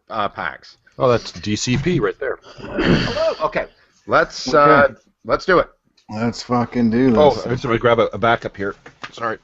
PAX. Oh, that's DCP right there. Hello. Okay, let's do it. Let's fucking do this. Oh, I just want to grab a backup here. Sorry.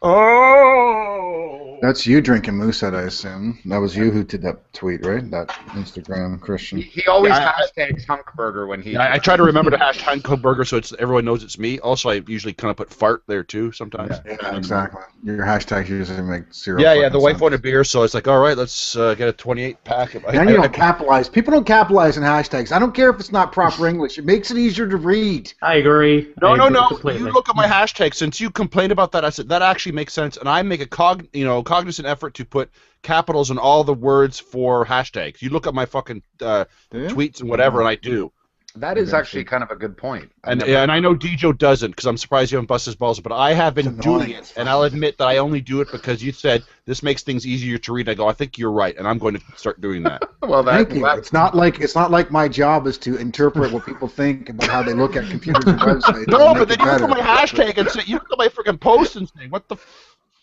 Oh! That's you drinking Moosehead, I assume. That was you who did that tweet, right? That Instagram Christian. He always hashtags Hunkburger when he... I try to remember to hashtag Hunkburger so everyone knows it's me. Also, I usually kind of put fart there, too, sometimes. Yeah, exactly. Your hashtags usually make zero Yeah, the wife sense. wanted beer, so it's like, all right, let's get a 28-pack. And you don't capitalize. People don't capitalize in hashtags. I don't care if it's not proper English. It makes it easier to read. I agree. No. Completely. You look at my hashtag. Since you complained about that, I said that actually makes sense, and I make a cognizant effort to put capitals in all the words for hashtags. You look at my fucking tweets and whatever, and I do. That is actually kind of a good point. And I know Dijo doesn't, because I'm surprised you haven't busted his balls, but I have been doing it, and I'll admit that I only do it because you said this makes things easier to read. I go, I think you're right, and I'm going to start doing that. Well, thank you. It's not like my job is to interpret what people think about how they look at computers and websites. No, but then you look at my hashtag and say, you look at my freaking post and say, what the fuck?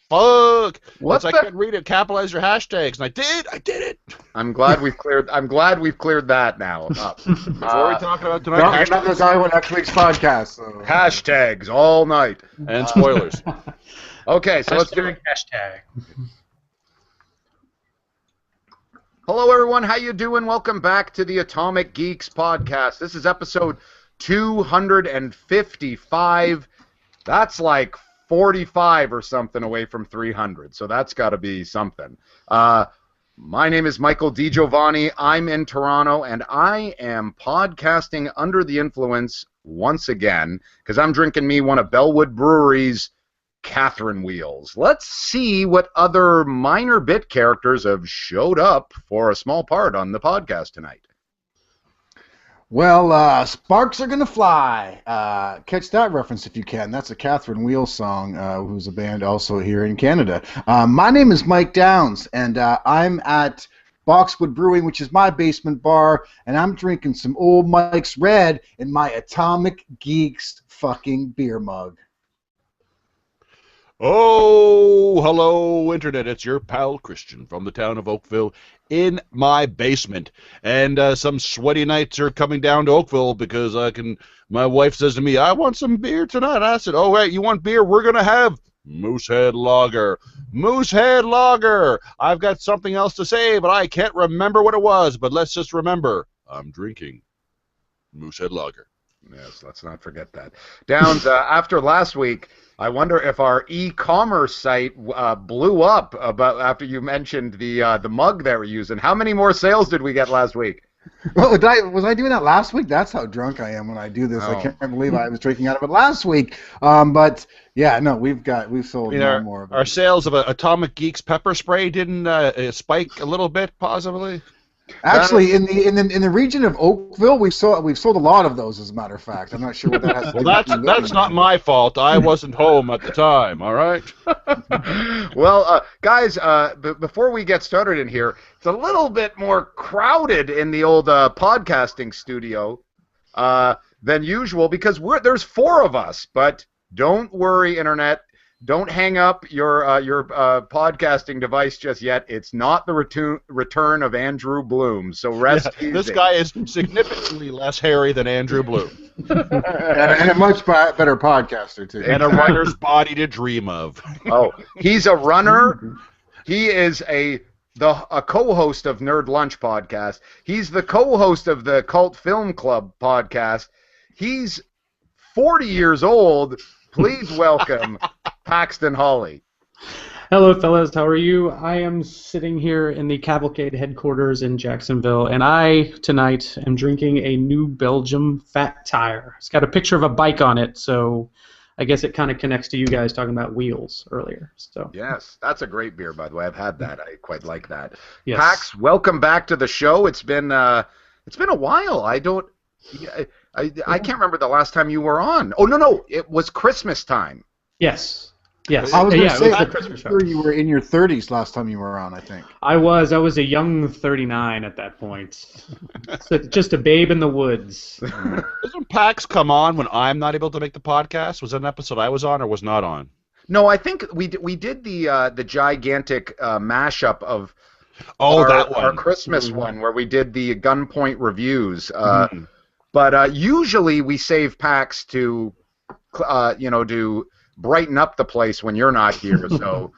I can't read it. Capitalize your hashtags, and I did it. I'm glad we've cleared that now. What are we talking about tonight? Not the guy on next week's podcast. So. Hashtags all night and spoilers. Okay, so let's do hashtag. Hello, everyone. How you doing? Welcome back to the Atomic Geeks Podcast. This is episode 255. That's like 45 or something away from 300, so that's got to be something. My name is Michael DiGiovanni. I'm in Toronto, and I am podcasting under the influence once again because I'm drinking me one of Bellwood Brewery's Catherine Wheels. Let's see what other minor bit characters have showed up for a small part on the podcast tonight. Well, Sparks Are Gonna Fly. Catch that reference if you can. That's a Catherine Wheels song, who's a band also here in Canada. My name is Mike Downs, and I'm at Boxwood Brewing, which is my basement bar, and I'm drinking some Old Mike's Red in my Atomic Geeks fucking beer mug. Oh, hello, Internet. It's your pal Christian from the town of Oakville in my basement. And some sweaty nights are coming down to Oakville because my wife says to me, I want some beer tonight. I said, oh, wait, you want beer? We're going to have Moosehead Lager. Moosehead Lager. I've got something else to say, but I can't remember what it was. But let's just remember, I'm drinking Moosehead Lager. Yes, let's not forget that. Downs, after last week, I wonder if our e-commerce site blew up after you mentioned the mug that we're using. How many more sales did we get last week? Well, was I doing that last week? That's how drunk I am when I do this. I can't believe I was drinking out of it last week. But yeah, no, we've sold more of it. Our sales of Atomic Geeks pepper spray didn't spike a little bit, possibly. Actually, in the region of Oakville, we've sold a lot of those. As a matter of fact, I'm not sure what that has to do. Well, that's not my fault. I wasn't home at the time. All right. Well, guys, before we get started in here, it's a little bit more crowded in the old podcasting studio than usual because there's 4 of us. But don't worry, Internet. Don't hang up your podcasting device just yet. It's not the return of Andrew Bloom, so rest easy. This guy is significantly less hairy than Andrew Bloom. and a much better podcaster, too. And a runner's body to dream of. Oh, he's a runner. He is a co-host of Nerd Lunch podcast. He's the co-host of the Cult Film Club podcast. He's 40 years old. Please welcome Paxton Hawley. Hello, fellas. How are you? I am sitting here in the Cavalcade headquarters in Jacksonville, and I, tonight, am drinking a New Belgium Fat Tire. It's got a picture of a bike on it, so I guess it kind of connects to you guys talking about wheels earlier. So yes, that's a great beer, by the way. I've had that. I quite like that. Yes. Pax, welcome back to the show. It's been a while. I can't remember the last time you were on. Oh, no, it was Christmas time. Yes. I was going to say that Christmas show. You were in your 30s last time you were on, I think. I was a young 39 at that point. So just a babe in the woods. Doesn't Pax come on when I'm not able to make the podcast? Was that an episode I was on or was not on? No, I think we did the gigantic mashup of Oh, that one. Our Christmas one where we did the gunpoint reviews. But usually we save packs to, to brighten up the place when you're not here. So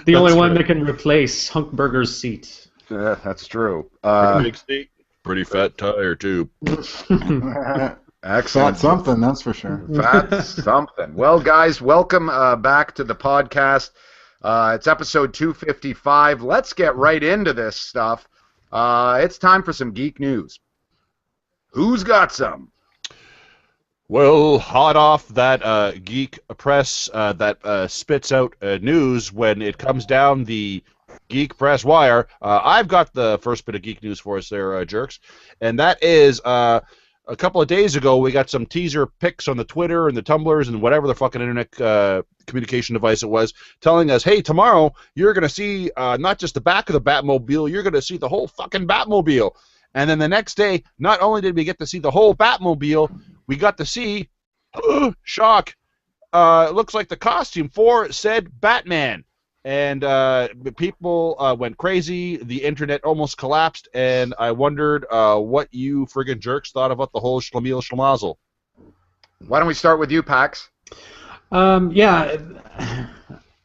the only one that can replace Hunkburger's seat. That's true. Big seat, pretty fat tire too. Excellent. That's something, that's for sure. That's something. Well, guys, welcome back to the podcast. It's episode 255. Let's get right into this stuff. It's time for some geek news. Who's got some? Well, hot off that geek press that spits out news when it comes down the geek press wire, I've got the first bit of geek news for us there, jerks. And that is a couple of days ago we got some teaser pics on the Twitter and the Tumblrs and whatever the fucking internet communication device it was, telling us, hey, tomorrow you're going to see not just the back of the Batmobile, you're going to see the whole fucking Batmobile. And then the next day, not only did we get to see the whole Batmobile, we got to see, shock, it looks like the costume for said Batman. And people went crazy, the internet almost collapsed, and I wondered what you friggin' jerks thought about the whole schlemiel schlemazel. Why don't we start with you, Pax? Yeah.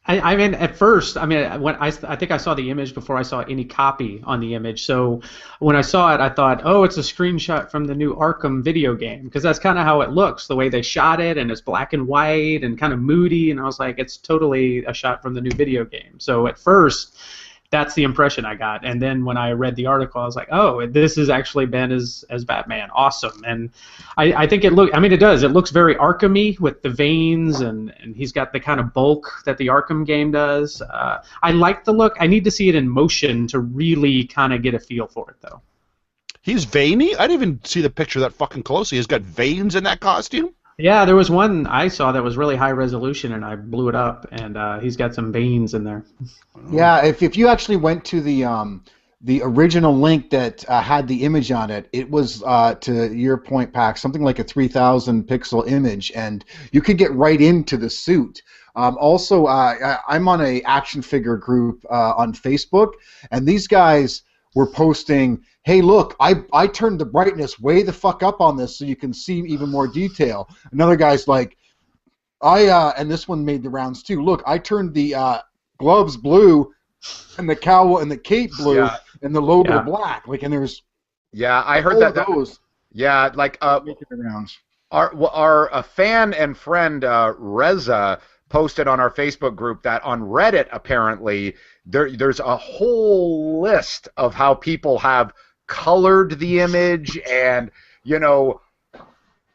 I mean, at first, when I think I saw the image before I saw any copy on the image. So when I saw it, I thought, oh, it's a screenshot from the new Arkham video game, because that's kind of how it looks, the way they shot it, and it's black and white and kind of moody. And I was like, it's totally a shot from the new video game. So at first, that's the impression I got. And then when I read the article, I was like, oh, this is actually Ben as Batman. Awesome. And I think it does. It looks very Arkham-y with the veins, and he's got the kind of bulk that the Arkham game does. I like the look. I need to see it in motion to really kind of get a feel for it, though. He's veiny? I didn't even see the picture that fucking closely. He's got veins in that costume? Yeah, there was one I saw that was really high resolution, and I blew it up, and he's got some veins in there. Yeah, if you actually went to the original link that had the image on it, it was, to your point, Pax, something like a 3,000 pixel image, and you could get right into the suit. Also, I'm on a action figure group on Facebook, and these guys were posting, hey, look, I turned the brightness way the fuck up on this so you can see even more detail. Another guy's like, and this one made the rounds too, look, I turned the gloves blue and the cowl and the cape blue and the logo black. Like, and there's I heard that. Those. Yeah, like making the rounds. Our fan and friend Reza posted on our Facebook group that on Reddit apparently there's a whole list of how people have colored the image, and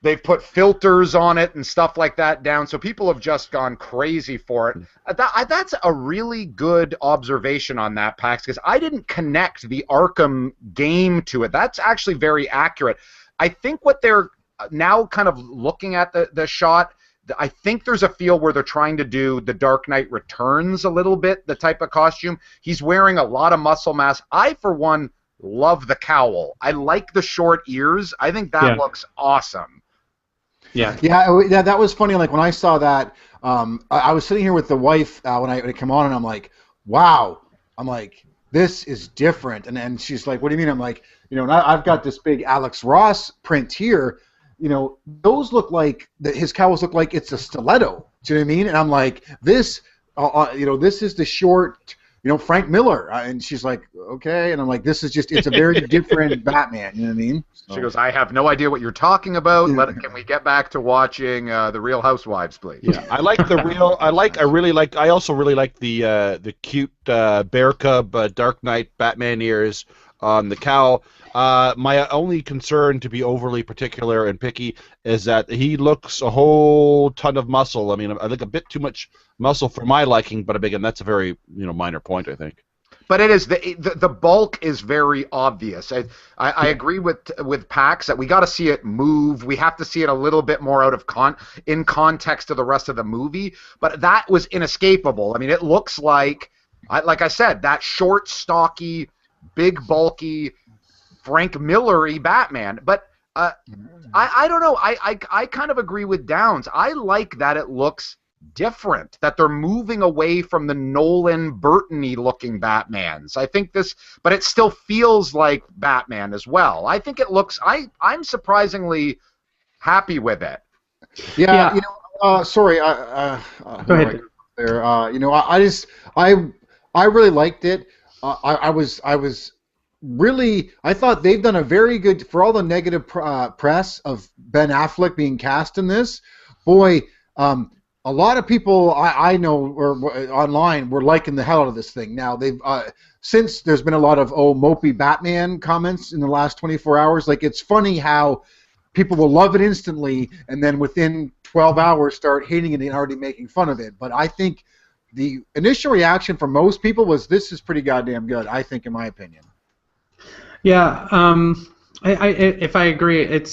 they've put filters on it and stuff like that down, so people have just gone crazy for it. That's a really good observation on that, Pax, because I didn't connect the Arkham game to it. That's actually very accurate. I think what they're now kind of looking at the shot, I think there's a feel where they're trying to do the Dark Knight Returns a little bit, the type of costume. He's wearing a lot of muscle mass. I, for one, love the cowl. I like the short ears. I think that looks awesome. Yeah, that was funny. Like, when I saw that, I was sitting here with the wife when it came on, and I'm like, wow. I'm like, this is different. And she's like, what do you mean? I'm like, and I've got this big Alex Ross print here. Those look like his cowls look like it's a stiletto. Do you know what I mean? And I'm like, this, this is the short, Frank Miller. And she's like, okay. And I'm like, this is just, it's a very different Batman. You know what I mean? So. She goes, I have no idea what you're talking about. Can we get back to watching The Real Housewives, please? Yeah, I like the real. I also really like the cute bear cub Dark Knight Batman ears on the cowl. My only concern, to be overly particular and picky, is that he looks a whole ton of muscle. I mean, I think a bit too much muscle for my liking, but again, that's a very minor point, I think. But it is the bulk is very obvious. I agree with Pax that we got to see it move. We have to see it a little bit more out of in context of the rest of the movie. But that was inescapable. I mean, it looks like I said, that short, stocky, big, bulky, Frank Miller-y Batman. But I don't know. I kind of agree with Downs. I like that it looks different, that they're moving away from the Nolan Burton-y looking Batmans. I think this, but it still feels like Batman as well. I think it looks, I'm surprisingly happy with it. Yeah. Sorry. Go ahead. There. I really liked it. I thought they've done a very good, for all the negative press of Ben Affleck being cast in this. Boy, a lot of people I know or online were liking the hell out of this thing. Now they've since there's been a lot of mopey Batman comments in the last 24 hours. Like, it's funny how people will love it instantly and then within 12 hours start hating it and already making fun of it. But I think the initial reaction from most people was, this is pretty goddamn good, I think, in my opinion. Yeah, if I agree,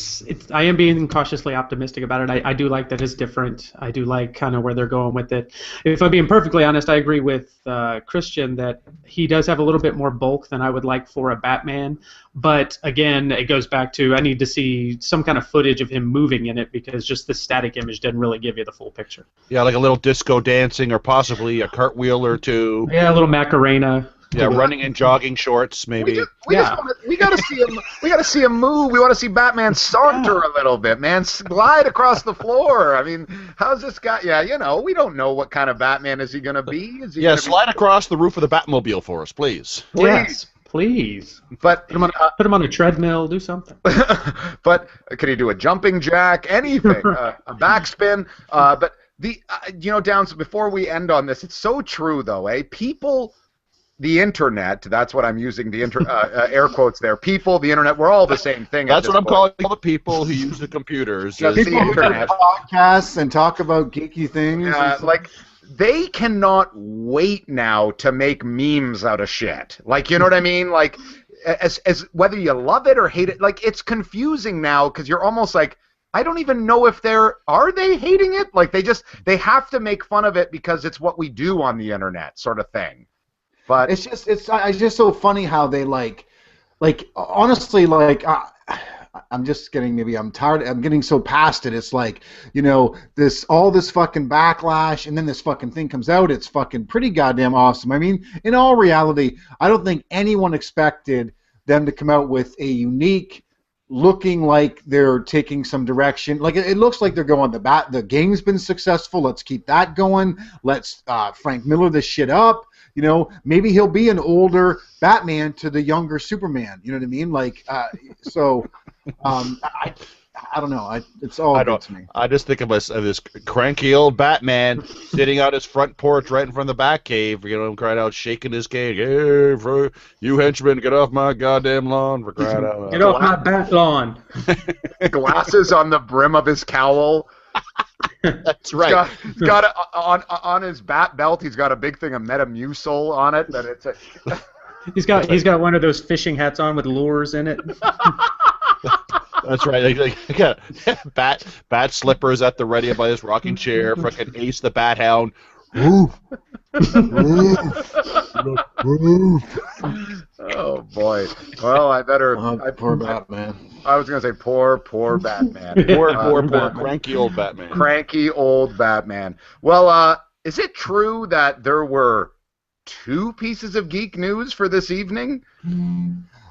I am being cautiously optimistic about it. I do like that it's different. I do like kind of where they're going with it. If I'm being perfectly honest, I agree with Christian that he does have a little bit more bulk than I would like for a Batman. But again, it goes back to, I need to see some kind of footage of him moving in it, because just the static image doesn't really give you the full picture. Yeah, like a little disco dancing, or possibly a cartwheel or two. Yeah, a little Macarena. Yeah, running in jogging shorts, maybe. We gotta see him. We gotta see him move. We want to see Batman saunter a little bit, man. Glide across the floor. I mean, how's this guy? Yeah, we don't know what kind of Batman is he gonna be. Slide across the roof of the Batmobile for us, please. Yes, please. But put him on a treadmill. Do something. But could he do a jumping jack? Anything? A backspin? But Downs. Before we end on this, it's so true though, people. The internet, that's what I'm using, the air quotes there. People, the internet, we're all the same thing. That's what I'm calling all the people who use the computers. Just People the internet. who do podcasts and talk about geeky things. Like, they cannot wait now to make memes out of shit. Like, you know what I mean? Like, as whether you love it or hate it, like, it's confusing now, because you're almost like, I don't even know if are they hating it? Like, they have to make fun of it because it's what we do on the internet, sort of thing. But it's just so funny how they honestly, I'm just getting, I'm tired. I'm getting so past it. It's like, all this fucking backlash, and then this fucking thing comes out. It's fucking pretty goddamn awesome. I mean, in all reality, I don't think anyone expected them to come out with a unique, looking like they're taking some direction. Like, it looks like they're going, the game's been successful. Let's keep that going. Let's Frank Miller this shit up. Maybe he'll be an older Batman to the younger Superman. You know what I mean? Like, I don't know. It's all good to me. I just think of this cranky old Batman sitting on his front porch right in front of the Batcave, crying out, shaking his cane. Hey, you henchmen, get off my goddamn lawn, for crying out loud. Get off my bat lawn. Glasses on the brim of his cowl. That's right. He's got on his bat belt. He's got a big thing of Metamucil on it. That it's He's got one of those fishing hats on with lures in it. That's right. Like bat slippers at the ready by his rocking chair. Fucking Ace the Bat Hound. Woof. Oh boy. Well, I better. Poor Batman. I was gonna say poor Batman. Poor cranky old Batman. Cranky old Batman. Well, is it true that there were 2 pieces of geek news for this evening?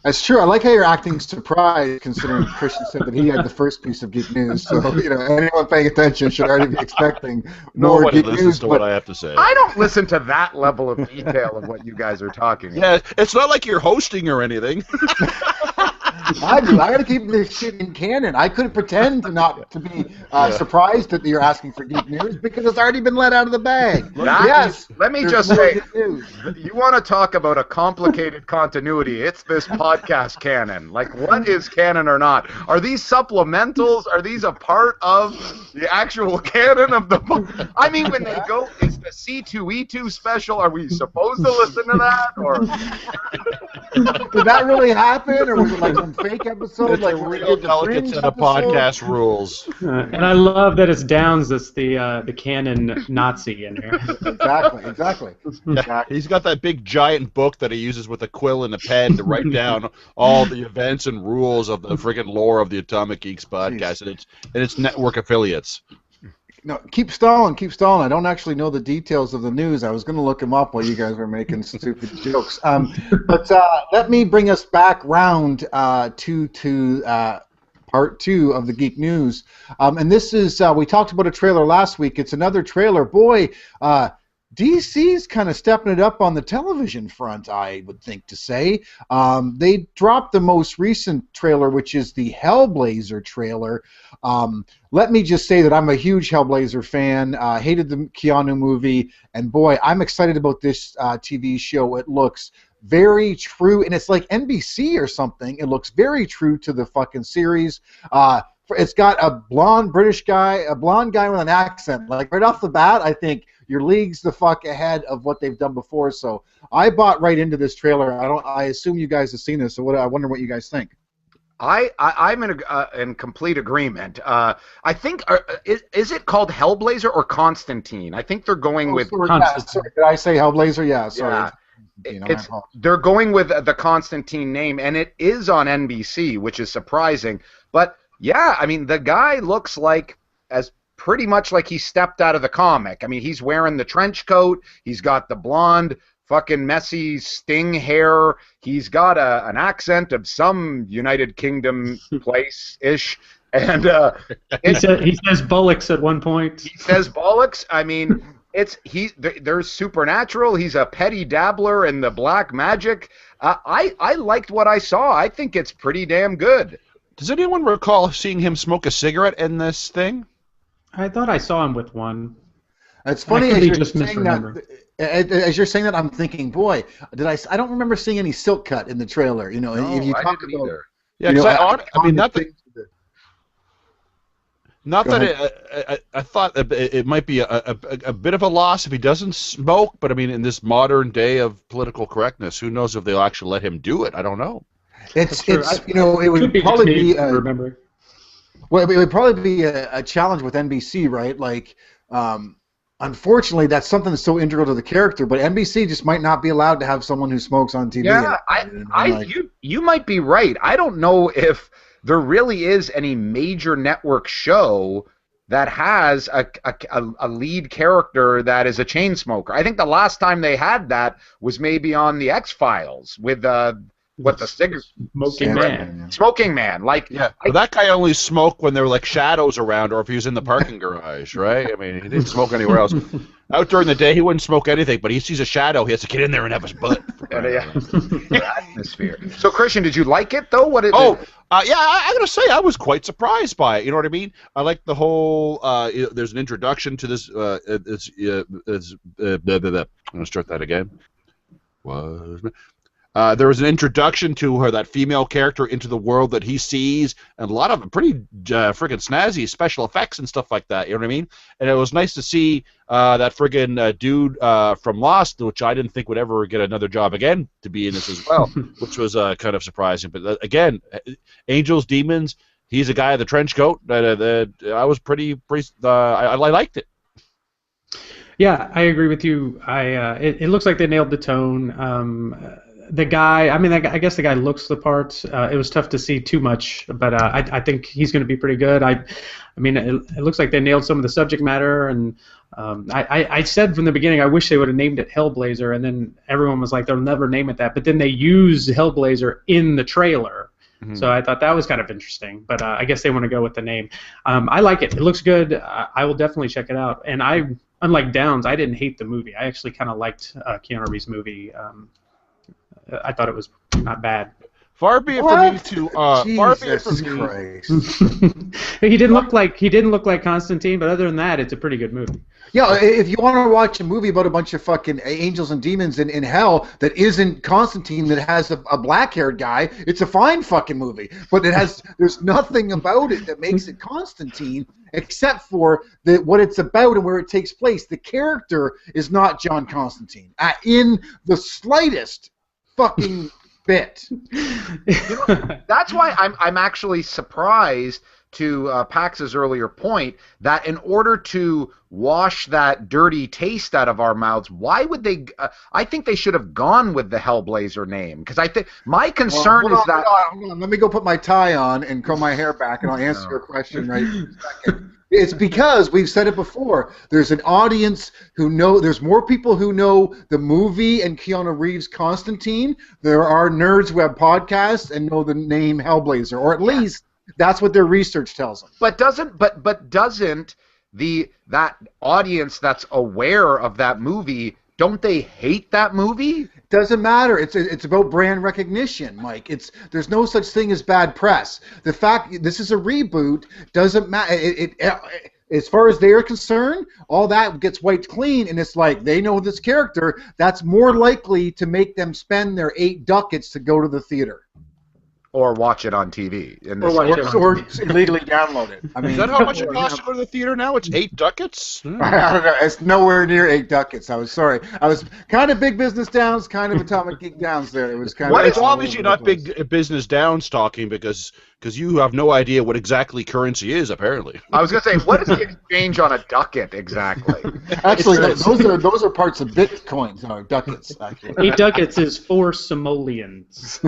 That's true. I like how you're acting surprised, considering Christian said that he had the first piece of geek news. So, anyone paying attention should already be expecting more geek news. What I have to say. I don't listen to that level of detail of what you guys are talking about. Yeah, it's not like you're hosting or anything. I do. I got to keep this shit in canon. I couldn't pretend to be surprised that you're asking for geek news because it's already been let out of the bag. Let me just say, you want to talk about a complicated continuity? It's this podcast canon. Like, what is canon or not? Are these supplementals? Are these a part of the actual canon of the book? I mean, when they go, is the C2E2 special? Are we supposed to listen to that? Or did that really happen, or was it like some fake episode? Like we did the delegates in a podcast rules. And I love that it's Downs that's the canon Nazi in here. Exactly. Yeah, he's got that big giant book that he uses with a quill and a pen to write down all the events and rules of the friggin' lore of the Atomic Geeks podcast and its network affiliates. No, keep stalling. I don't actually know the details of the news. I was going to look them up while you guys were making stupid jokes. But let me bring us back round to part 2 of the Geek News. And this is, we talked about a trailer last week. It's another trailer. Boy, DC's kind of stepping it up on the television front, I would think to say. They dropped the most recent trailer, which is the Hellblazer trailer. Let me just say that I'm a huge Hellblazer fan. Hated the Keanu movie, and boy, I'm excited about this TV show. It looks very true, and it's like NBC or something. It looks very true to the fucking series. It's got a blonde British guy, a blonde guy with an accent. Like right off the bat, I think your league's the fuck ahead of what they've done before. So I bought right into this trailer. I assume you guys have seen this. So I wonder what you guys think. I'm in complete agreement. I think is it called Hellblazer or Constantine? I think they're going with Constantine. Sorry, did I say Hellblazer? Yeah, sorry. Yeah. They're going with the Constantine name, and it is on NBC, which is surprising. But yeah, I mean, the guy looks like pretty much like he stepped out of the comic. I mean, he's wearing the trench coat. He's got the blonde, fucking messy Sting hair. He's got an accent of some United Kingdom place-ish. And he says bollocks at one point. He says bollocks. I mean, there's supernatural. He's a petty dabbler in the black magic. I liked what I saw. I think it's pretty damn good. Does anyone recall seeing him smoke a cigarette in this thing? I thought I saw him with one. It's funny as you're saying that, I'm thinking, boy, I don't remember seeing any silk cut in the trailer. You know, no, if you talk about either. Yeah, because I thought it might be a bit of a loss if he doesn't smoke, but I mean, in this modern day of political correctness, who knows if they'll actually let him do it? I don't know. It would probably be remember. Well, it would probably be a challenge with NBC, right? Like, unfortunately, that's something that's so integral to the character, but NBC just might not be allowed to have someone who smokes on TV. Yeah, you might be right. I don't know if there really is any major network show that has a lead character that is a chain smoker. I think the last time they had that was maybe on the X-Files with Smoking Man. Like, yeah, that guy only smoked when there were like shadows around, or if he was in the parking garage, right? I mean, he didn't smoke anywhere else. Out during the day, he wouldn't smoke anything, but he sees a shadow, he has to get in there and have his butt. Atmosphere. So, Christian, did you like it though? Yeah, I gotta say, I was quite surprised by it. You know what I mean? I like the whole. There's an introduction to this. I'm gonna start that again. There was an introduction to her, that female character, into the world that he sees, and a lot of pretty friggin' snazzy special effects and stuff like that. You know what I mean? And it was nice to see that friggin' dude from Lost, which I didn't think would ever get another job again, to be in this as well, which was kind of surprising. But again, Angels, Demons. He's a guy in the trench coat. I was pretty. I liked it. Yeah, I agree with you. It looks like they nailed the tone. The guy, I guess the guy looks the part. It was tough to see too much, but I think he's going to be pretty good. It looks like they nailed some of the subject matter, and I said from the beginning I wish they would have named it Hellblazer, and then everyone was like they'll never name it that. But then they used Hellblazer in the trailer, so I thought that was kind of interesting. But I guess they want to go with the name. I like it. It looks good. I will definitely check it out. And unlike Downs, I didn't hate the movie. I actually kind of liked Keanu Reeves' movie. I thought it was not bad. Far be it from me to. Jesus Christ. He didn't look like Constantine, but other than that, it's a pretty good movie. Yeah, if you want to watch a movie about a bunch of fucking angels and demons in hell that isn't Constantine, that has a black-haired guy, it's a fine fucking movie. But there's nothing about it that makes it Constantine, except for what it's about and where it takes place. The character is not John Constantine in the slightest fucking bit. That's why I'm actually surprised to Pax's earlier point, that in order to wash that dirty taste out of our mouths, why would they? I think they should have gone with the Hellblazer name, because I think my concern is that. Hold on. Let me go put my tie on and comb my hair back, and I'll answer your question right in a second. It's because we've said it before. There's an audience who know. There's more people who know the movie and Keanu Reeves' Constantine. There are nerds who have podcasts and know the name Hellblazer, or at least that's what their research tells them. But doesn't that audience that's aware of that movie, don't they hate that movie? Doesn't matter. It's about brand recognition, Mike. There's no such thing as bad press. The fact this is a reboot doesn't matter. As far as they're concerned, all that gets wiped clean, and it's like they know this character. That's more likely to make them spend their 8 ducats to go to the theater. Or watch it on TV. Or illegally download it. I mean, is that how much it costs to go to the theater now? It's 8 ducats? I don't know. It's nowhere near 8 ducats. I was sorry. I was kind of Big Business Downs, kind of Atomic Geek Downs there. It was kind of. It's obviously not Big Business Downs talking because you have no idea what exactly currency is, apparently. I was going to say, what is the exchange on a ducat exactly? Actually, those are parts of Bitcoin. No, ducats. Actually. 8 ducats is 4 simoleons.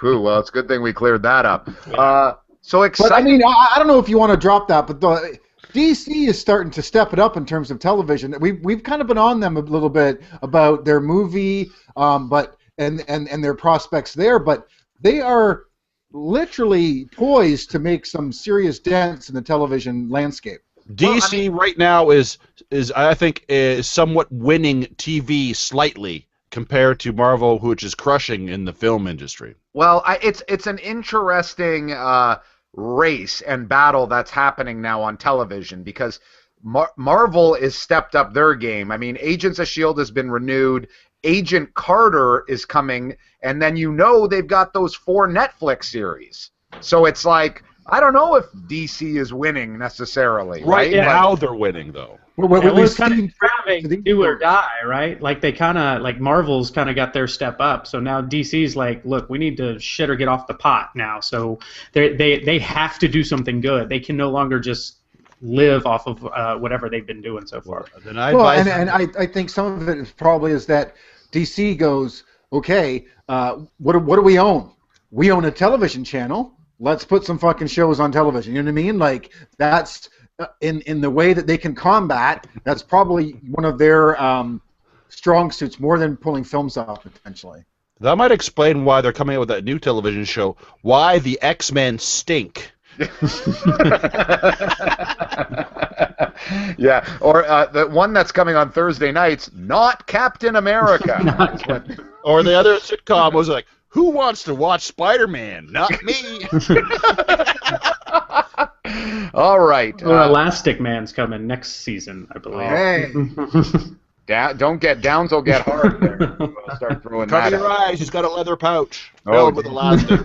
Well, it's a good thing we cleared that up. So exciting. But I mean, I don't know if you want to drop that, but DC is starting to step it up in terms of television. We've kind of been on them a little bit about their movie, and their prospects there, but they are literally poised to make some serious dents in the television landscape. DC right now is I think somewhat winning TV slightly compared to Marvel, which is crushing in the film industry. Well, it's an interesting race and battle that's happening now on television because Marvel has stepped up their game. I mean, Agents of S.H.I.E.L.D. has been renewed. Agent Carter is coming, and then they've got those 4 Netflix series. So it's like, I don't know if DC is winning necessarily. Right now they're winning, though. It was kind of driving do or die, right? Like they kind of, like Marvel's kind of got their step up. So now DC's like, look, we need to shit or get off the pot now. So they have to do something good. They can no longer just live off of whatever they've been doing so far. I think some of it is probably is that DC goes, okay, what do we own? We own a television channel. Let's put some fucking shows on television. You know what I mean? Like that's in the way that they can combat. That's probably one of their strong suits more than pulling films off potentially. That might explain why they're coming out with that new television show. Why the X-Men Stink. Yeah, or the one that's coming on Thursday nights, Not Captain America. Or the other sitcom was like, who wants to watch Spider-Man? Not me. All right. Or Elastic Man's coming next season, I believe. Hey. Downs will get hard there. We'll start throwing Cover that your out. eyes. He's got a leather pouch filled with elastic.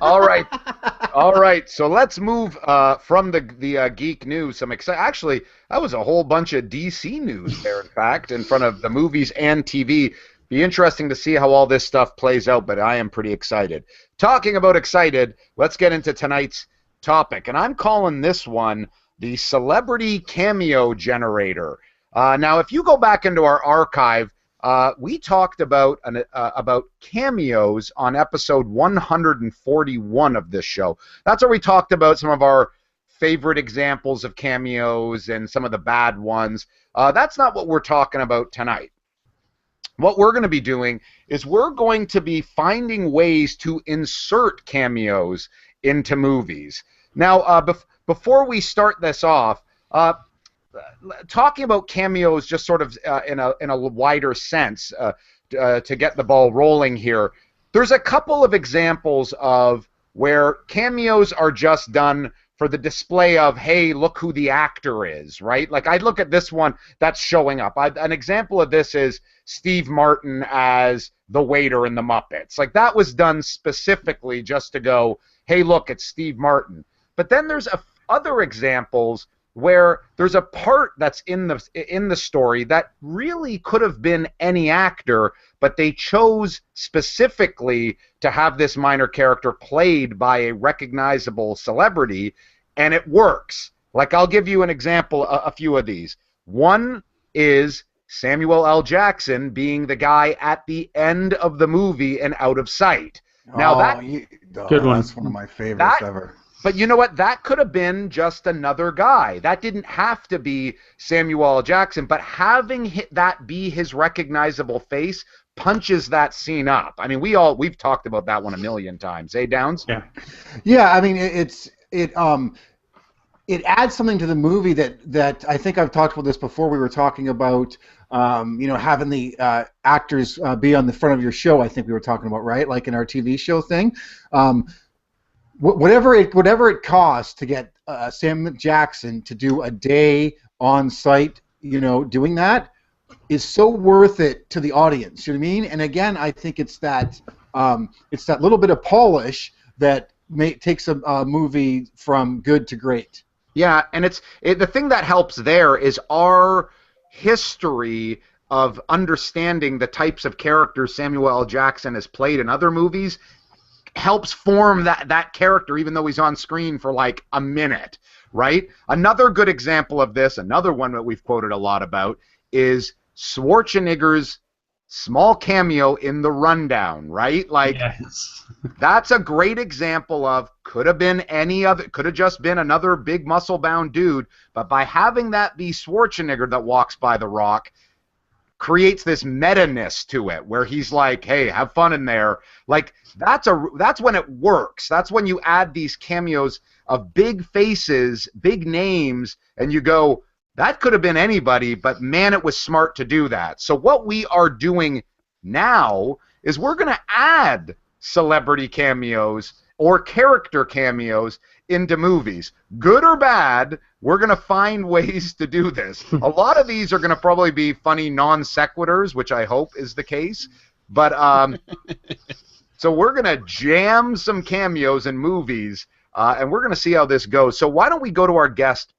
All right. So let's move from the geek news. Actually, that was a whole bunch of DC news there. In fact, in front of the movies and TV. Be interesting to see how all this stuff plays out. But I am pretty excited. Talking about excited, let's get into tonight's topic, and I'm calling this one the Celebrity Cameo Generator. Now, if you go back into our archive, we talked about cameos on episode 141 of this show. That's where we talked about some of our favorite examples of cameos and some of the bad ones. That's not what we're talking about tonight. What we're going to be doing is we're going to be finding ways to insert cameos into movies. Now, before we start this off, talking about cameos just sort of in a wider sense to get the ball rolling here, there's a couple of examples of where cameos are just done for the display of, hey, look who the actor is, right? Like, I look at this one that's showing up. An example of this is Steve Martin as the waiter in the Muppets. Like, that was done specifically just to go, hey, look, it's Steve Martin. But then there's other examples where there's a part that's in the story that really could have been any actor, but they chose specifically to have this minor character played by a recognizable celebrity, and it works. Like, I'll give you an example, a few of these. One is Samuel L. Jackson being the guy at the end of the movie and Out of Sight. Now good one. That's one of my favorites ever. But you know what? That could have been just another guy. That didn't have to be Samuel L. Jackson, but having that be his recognizable face punches that scene up. I mean, we've talked about that one a million times. Eh, Downs? Yeah. Yeah, I mean, it adds something to the movie that I think I've talked about this before. We were talking about having the actors be on the front of your show. I think we were talking about, right? Like in our TV show thing. Whatever it costs to get Sam Jackson to do a day on site, doing that is so worth it to the audience. You know what I mean? And again, I think it's that little bit of polish that takes a movie from good to great. Yeah, and the thing that helps there is our history of understanding the types of characters Samuel L. Jackson has played in other movies helps form that character, even though he's on screen for like a minute, right? Another good example of this, another one that we've quoted a lot about, is Schwarzenegger's small cameo in The Rundown, right? Like, yes. That's a great example of could have just been another big muscle-bound dude, but by having that be Schwarzenegger that walks by The Rock, creates this meta-ness to it, where he's like, hey, have fun in there. Like, that's when it works. That's when you add these cameos of big faces, big names, and you go, that could have been anybody, but man, it was smart to do that. So what we are doing now is we're going to add celebrity cameos or character cameos into movies. Good or bad, we're going to find ways to do this. A lot of these are going to probably be funny non sequiturs, which I hope is the case. But so we're going to jam some cameos in movies, and we're going to see how this goes. So why don't we go to our guest,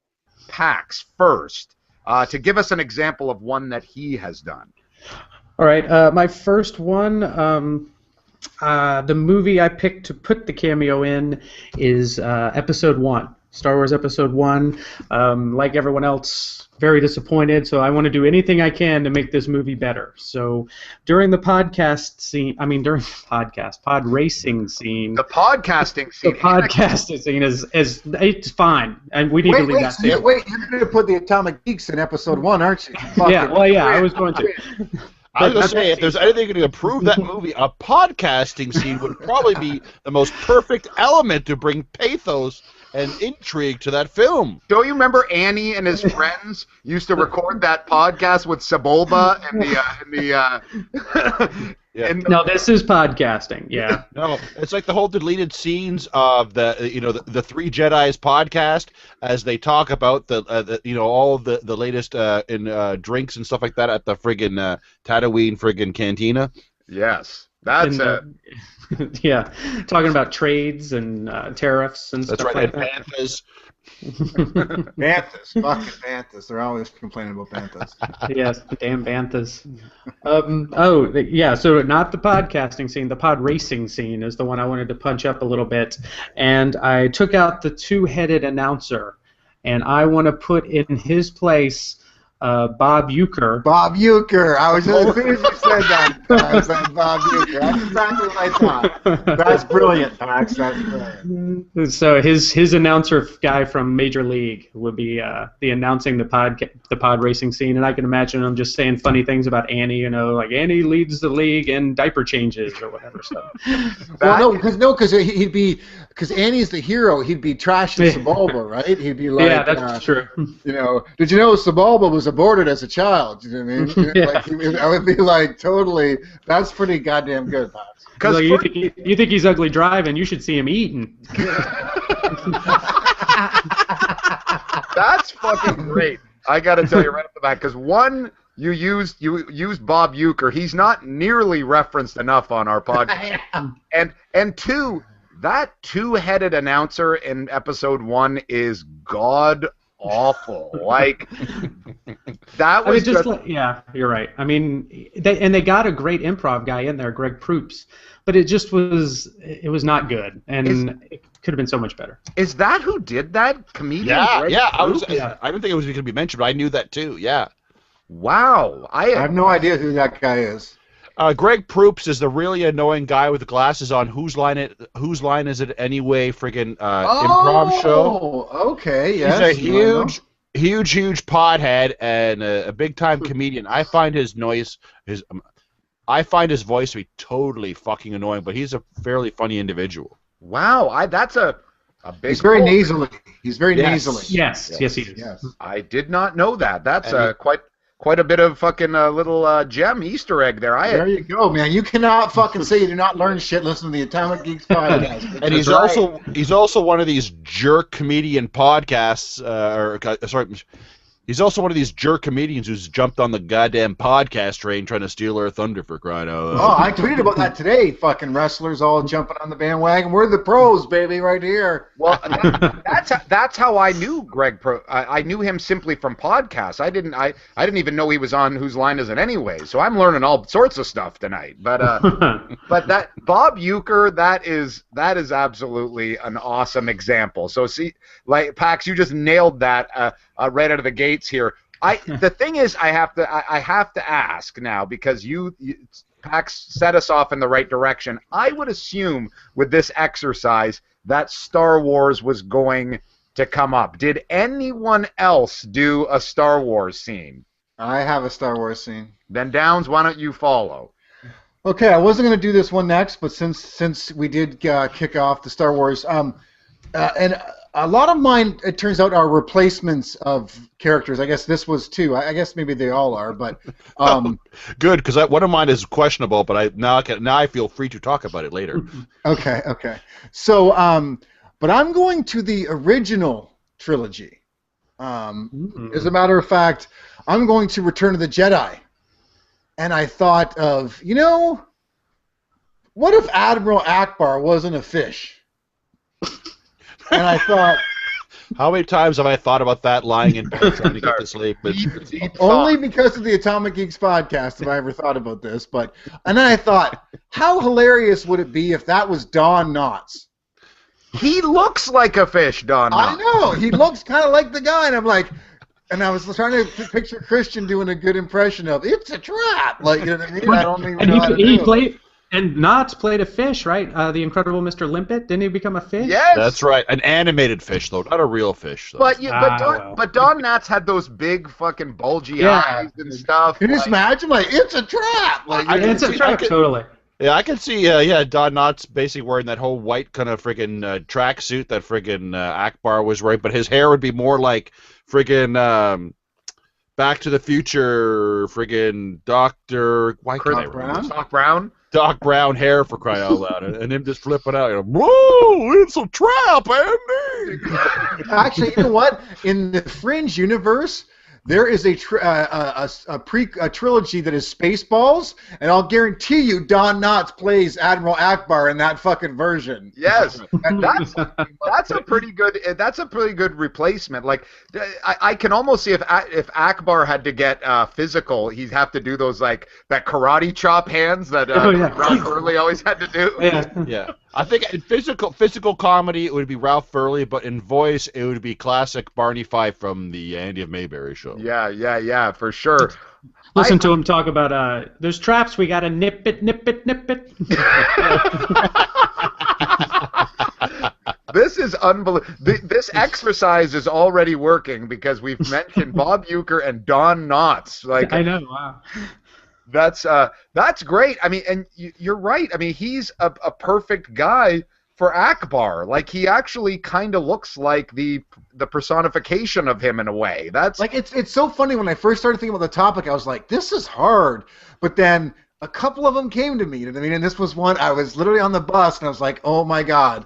Pax, first, to give us an example of one that he has done. All right, my first one, the movie I picked to put the cameo in is Episode 1, Star Wars Episode 1. Like everyone else, very disappointed, so I want to do anything I can to make this movie better. So during the pod racing scene. The podcasting scene. The podcasting scene is it's fine, and we need to leave that scene. Wait, you're going to put the Atomic Geeks in Episode 1, aren't you? Yeah, well, yeah, I was going to. I was going to say, if there's anything to improve that movie, a podcasting scene would probably be the most perfect element to bring pathos and intrigue to that film. Don't you remember Annie and his friends used to record that podcast with Sebulba Yeah. No, this is podcasting. Yeah. No, it's like the whole deleted scenes of the Three Jedis podcast as they talk about all the latest in drinks and stuff like that at the friggin' Tatooine friggin' cantina. Yes, that's it. Yeah, talking about trades and tariffs and That's stuff right, like and that. Banthas. Banthas, fucking Banthas. They're always complaining about Banthas. Yes, damn banthas. So not the podcasting scene, the pod racing scene is the one I wanted to punch up a little bit. And I took out the two-headed announcer, and I want to put in his place Bob Uecker. Bob Uecker. I was just, as soon as you said that, I was like, Bob Uecker. That's exactly what I thought. That's brilliant, Max. That's brilliant. So his announcer guy from Major League would be the announcing the pod racing scene, and I can imagine him just saying funny things about Annie, like Annie leads the league in diaper changes or whatever. So. Well, because he'd be, because Annie's the hero, he'd be trashing Sebulba, right? He'd be like, yeah, that's true. Did you know Sebulba was aborted as a child? You know what I mean? Yeah. I would be like, totally. That's pretty goddamn good, Pops. Because you think he's ugly driving, you should see him eating. That's fucking great. I got to tell you right off the bat, because one, you used Bob Uecker. He's not nearly referenced enough on our podcast. And two, that two-headed announcer in Episode 1 is god awful. Like that I mean, was just just. yeah, you're right. I mean, they got a great improv guy in there, Greg Proops, but it was not good, and it could have been so much better. Is that who did that? Comedian? Yeah, Greg yeah. Proops? I didn't think it was going to be mentioned, but I knew that too. Yeah. Wow. I have no idea who that guy is. Greg Proops is the really annoying guy with the glasses on. Whose line is it anyway? Friggin' improv show. Oh, okay, yes. He's a huge pothead and a big time comedian. I find his voice to be totally fucking annoying, but he's a fairly funny individual. Wow. That's a big. He's very pull. nasally. He's very nasally. Yes, he is. Yes. I did not know that. That's quite a bit of fucking little gem Easter egg there. There you go, man. You cannot fucking say you do not learn shit listening to the Atomic Geeks podcast. And he's also one of these jerk comedian podcasts. He's also one of these jerk comedians who's jumped on the goddamn podcast train trying to steal our thunder, for crying out loud. Oh, I tweeted about that today. Fucking wrestlers all jumping on the bandwagon. We're the pros, baby, right here. Well, that's how I knew Greg Pro. I knew him simply from podcasts. I didn't even know he was on Whose Line Is It Anyway. So I'm learning all sorts of stuff tonight. But but that Bob Uecker, that is absolutely an awesome example. So see, like Pax, you just nailed that right out of the gates here. The thing is, I have to ask now, because Pax set us off in the right direction. I would assume with this exercise that Star Wars was going to come up. Did anyone else do a Star Wars scene? I have a Star Wars scene. Then Downs, why don't you follow? Okay, I wasn't going to do this one next, but since we did kick off the Star Wars, and a lot of mine, it turns out, are replacements of characters. I guess this was too. I guess maybe they all are, but good, because one of mine is questionable, but now I feel free to talk about it later. Okay. So, but I'm going to the original trilogy. As a matter of fact, I'm going to Return of the Jedi, and I thought of, what if Admiral Akbar wasn't a fish? And I thought, how many times have I thought about that lying in bed trying to get to sleep? But only because of the Atomic Geeks podcast have I ever thought about this. And then I thought, how hilarious would it be if that was Don Knotts? He looks like a fish, Don Knotts. I know. He looks kind of like the guy, and I'm like, and I was trying to picture Christian doing a good impression of, it's a trap. Like, you know what I mean? I don't even know how to do it. And Knotts played a fish, right? The Incredible Mr. Limpet. Didn't he become a fish? Yes. That's right. An animated fish, though, not a real fish. Though. But Don Knotts had those big fucking bulgy eyes and stuff. Can you just imagine? Like, it's a trap. Like, it's a trap, totally. Yeah, I can see, Don Knotts basically wearing that whole white kind of friggin' tracksuit that friggin' Akbar was wearing, but his hair would be more like friggin' Back to the Future friggin' Dr. Doc Brown? Doc Brown hair, for crying out loud, and him just flipping out. Whoa, it's a trap, Andy! Actually, you know what? In the Fringe universe, there is a trilogy that is Spaceballs, and I'll guarantee you Don Knotts plays Admiral Akbar in that fucking version. Yes, and that's a pretty good replacement. Like, I can almost see if Akbar had to get physical, he'd have to do those like that karate chop hands that Ralph Burley always had to do. Yeah. I think in physical comedy it would be Ralph Burley, but in voice it would be classic Barney Fife from the Andy of Mayberry show. Yeah, for sure. Listen to him talk about there's traps, we gotta nip it. This is unbelievable. This exercise is already working because we've mentioned Bob Uecker and Don Knotts. Like, I know, wow. That's great. I mean, and you're right. I mean, he's a perfect guy for Akbar. Like, he actually kind of looks like the personification of him in a way. That's like, it's so funny. When I first started thinking about the topic, I was like, this is hard. But then a couple of them came to me. You know what I mean? And this was one. I was literally on the bus, and I was like, oh my god.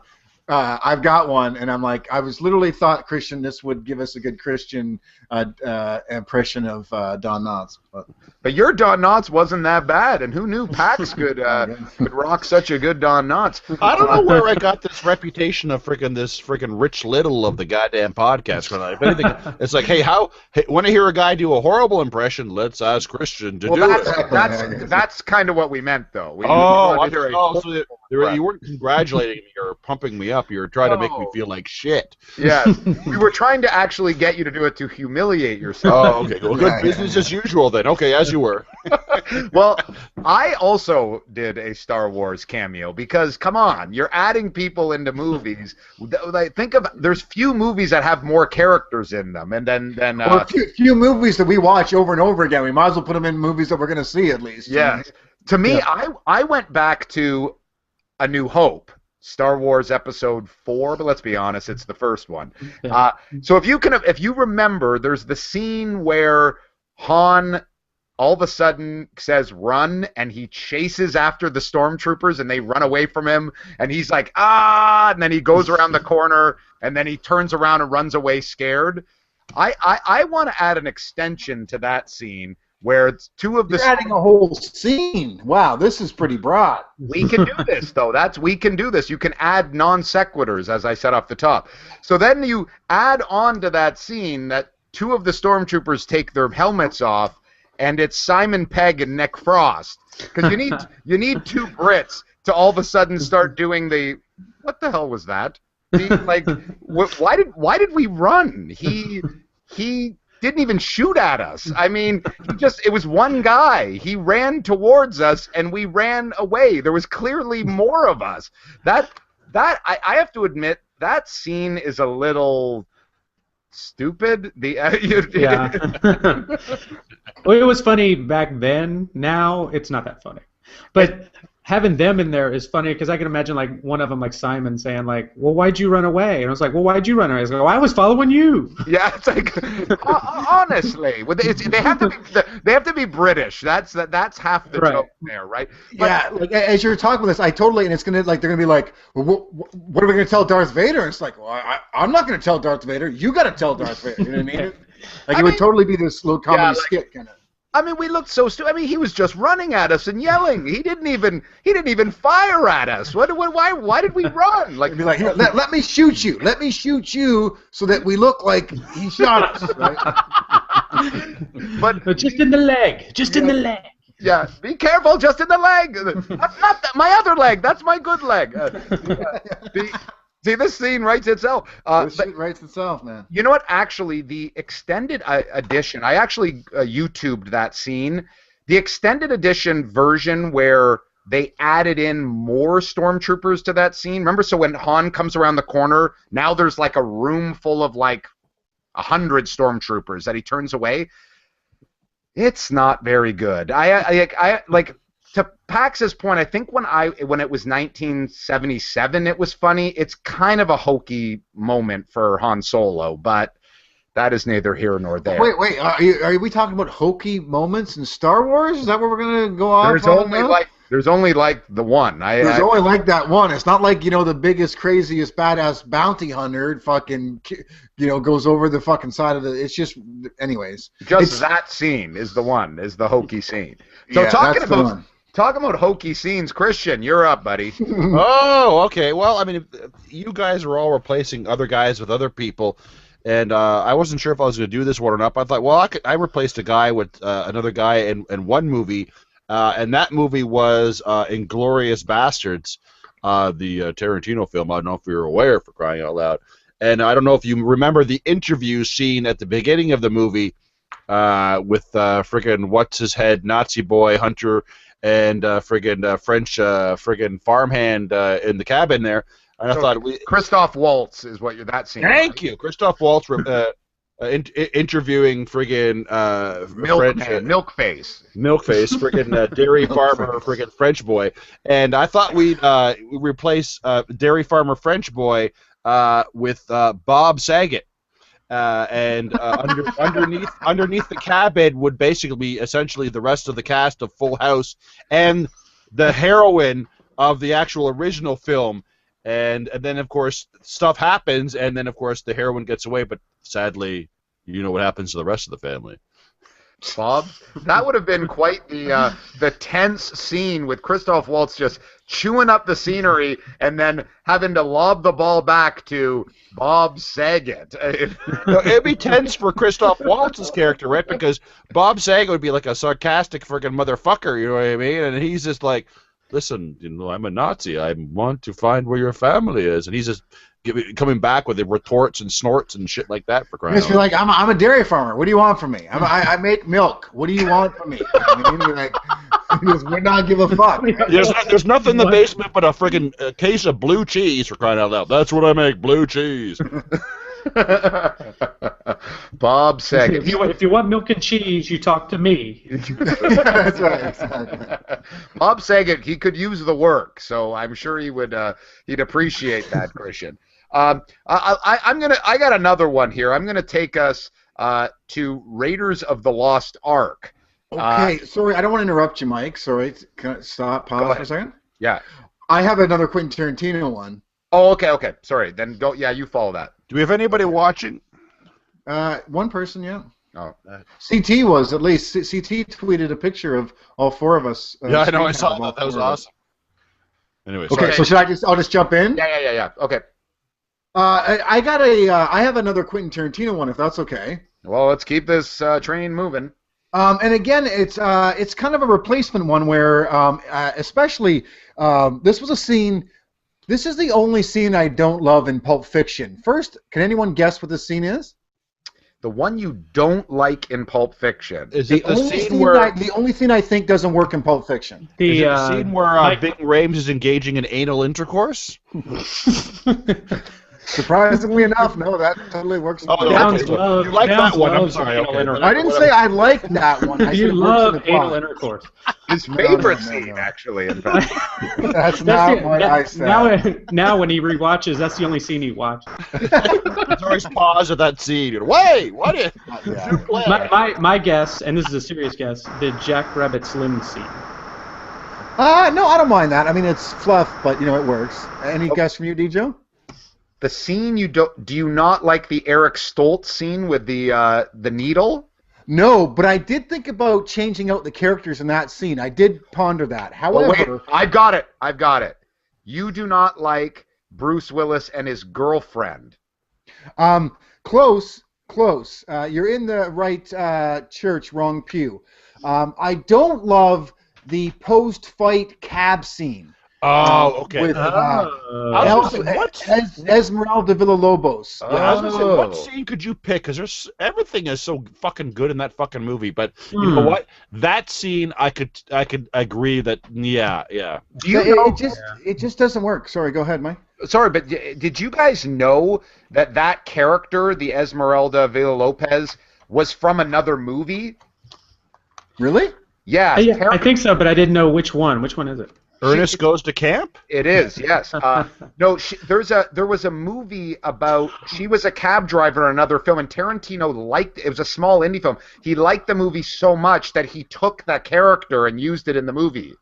I've got one, and I'm like, I was literally thought, Christian, this would give us a good Christian impression of Don Knotts. But your Don Knotts wasn't that bad, and who knew Pax could rock such a good Don Knotts? I don't know where I got this reputation of this Rich Little of the goddamn podcast. If anything, it's like, hey, when I hear a guy do a horrible impression, let's ask Christian to do it. That's kind of what we meant, though. You weren't congratulating me or pumping me up. You were trying to make me feel like shit. Yeah, we were trying to actually get you to do it to humiliate yourself. Oh, okay. Well, good business as usual then. Okay, as you were. Well, I also did a Star Wars cameo because, come on, you're adding people into movies. Think of there's few movies that have more characters in them, and then few movies that we watch over and over again. We might as well put them in movies that we're going to see at least. Yeah. To me, I went back to A New Hope. Star Wars Episode 4, but let's be honest, it's the first one. Yeah. So if you remember, there's the scene where Han all of a sudden says run, and he chases after the stormtroopers, and they run away from him, and he's like, and then he goes around the corner, and then he turns around and runs away scared. I want to add an extension to that scene where it's two of the... You're adding a whole scene. Wow, this is pretty broad. We can do this, though. We can do this. You can add non sequiturs, as I said off the top. So then you add on to that scene that two of the stormtroopers take their helmets off, and it's Simon Pegg and Nick Frost. Because you need two Brits to all of a sudden start doing the... What the hell was that? Why did we run? He didn't even shoot at us. I mean, it was one guy. He ran towards us, and we ran away. There was clearly more of us. I have to admit, that scene is a little stupid. Yeah. Well, it was funny back then. Now it's not that funny. But having them in there is funny because I can imagine like one of them, like Simon, saying like, "Well, why'd you run away?" And I was like, "Well, why'd you run away?" I was like, "Well, I was following you." Yeah, it's like honestly, they have to be British. That's half the joke there, right? But, yeah, like, as you're talking about this, they're gonna be like, well, what are we gonna tell Darth Vader? And it's like, well, I'm not gonna tell Darth Vader. You gotta tell Darth Vader. You know what I mean? It would totally be this little comedy skit kind of. I mean, we looked so stupid. I mean, he was just running at us and yelling. He didn't even fire at us. Why did we run? Like, be like, here, let me shoot you. Let me shoot you so that we look like he shot us. Right? But just in the leg. Just in the leg. Yeah, be careful, just in the leg. That's not my other leg. That's my good leg. See, this scene writes itself. This shit writes itself, man. You know what? Actually, the extended edition, I actually YouTubed that scene. The extended edition version where they added in more stormtroopers to that scene. Remember, so when Han comes around the corner, now there's like a room full of like 100 stormtroopers that he turns away. It's not very good. I like... To Pax's point, I think when it was 1977, it was funny. It's kind of a hokey moment for Han Solo, but that is neither here nor there. Wait, are we talking about hokey moments in Star Wars? Is that what we're gonna go off? There's only like the one. There's only like that one. It's not like the biggest, craziest, badass bounty hunter fucking goes over the fucking side of the. It's just, anyways. That scene is the hokey scene. So talking about hokey scenes, Christian, you're up, buddy. Oh, okay. Well, I mean, you guys were all replacing other guys with other people, and I wasn't sure if I was going to do this one or not, but I thought, well, I replaced a guy with another guy in one movie, and that movie was Inglourious Bastards, the Tarantino film. I don't know if you're aware, for crying out loud. And I don't know if you remember the interview scene at the beginning of the movie with friggin' what's-his-head, Nazi boy, Hunter, and French farmhand in the cabin there, and I thought Christoph Waltz is what that scene. Thank you, Christoph Waltz interviewing friggin' Milkface, friggin' dairy farmer, friggin' French boy, and I thought we'd replace dairy farmer French boy with Bob Saget. And underneath the cabin would basically be essentially the rest of the cast of Full House and the heroine of the actual original film. and then of course stuff happens, and then of course the heroine gets away, but sadly, you know what happens to the rest of the family. Bob, that would have been quite the tense scene with Christoph Waltz just chewing up the scenery and then having to lob the ball back to Bob Saget. It'd be tense for Christoph Waltz's character, right? Because Bob Saget would be like a sarcastic friggin' motherfucker, you know what I mean? And he's just like, listen, you know, I'm a Nazi. I want to find where your family is. And he's just coming back with the retorts and snorts and shit like that for crying out loud. You're like, I'm a dairy farmer. What do you want from me? I make milk. What do you want from me? I mean, like, we're not give a fuck. There's nothing in the basement but a friggin' case of blue cheese for crying out loud. That's what I make, blue cheese. Bob Saget. If you want milk and cheese, you talk to me. That's right. Exactly. Bob Saget, he could use the work, so I'm sure he would. He'd appreciate that, Christian. I got another one here. I'm gonna take us to Raiders of the Lost Ark. Okay, sorry, I don't want to interrupt you, Mike. Sorry, can I stop, pause for a second? Yeah. I have another Quentin Tarantino one. Oh, okay. Sorry, then go. Yeah, you follow that. Do we have anybody watching? One person, yeah. Oh. CT was, at least. CT tweeted a picture of all four of us. Yeah, I know. I saw that. That was awesome. Anyway, okay, sorry. so I'll just jump in? Yeah. Okay. I have another Quentin Tarantino one, if that's okay. Well, let's keep this train moving. And again, it's kind of a replacement one where, especially, this was a scene. This is the only scene I don't love in Pulp Fiction. First, can anyone guess what this scene is? The one you don't like in Pulp Fiction. Is it the scene where... The only scene I think doesn't work in Pulp Fiction. Is it the scene where Bing Rames is engaging in anal intercourse? Surprisingly enough, no, that totally works. Oh, you like that one? I'm sorry. Okay. I didn't say I liked that one. You love anal intercourse. His favorite scene, actually. In fact. That's not what I said. Now, when he rewatches, that's the only scene he watched. He's always paused at that scene. Wait, what is? My guess, and this is a serious guess, the Jack Rabbit Slim scene. No, I don't mind that. I mean, it's fluff, but you know it works. Any guess from you, Dijo? The scene do you not like the Eric Stoltz scene with the needle? No, but I did think about changing out the characters in that scene. I did ponder that. However, wait, I've got it. You do not like Bruce Willis and his girlfriend. Close. You're in the right church, wrong pew. I don't love the post-fight cab scene. Oh, okay. With what Esmeralda Villalobos. Yeah, I was gonna say, what scene could you pick? Because everything is so fucking good in that fucking movie. But you know what? That scene, I could agree that yeah. Do you know? It just doesn't work. Sorry, go ahead, Mike. Sorry, but did you guys know that character, the Esmeralda Villalobos, was from another movie? Really? Yeah. I think so, but I didn't know which one. Which one is it? Ernest Goes to Camp? It is, yes. No, there was a movie about, she was a cab driver in another film, and Tarantino liked it. It was a small indie film. He liked the movie so much that he took that character and used it in the movie.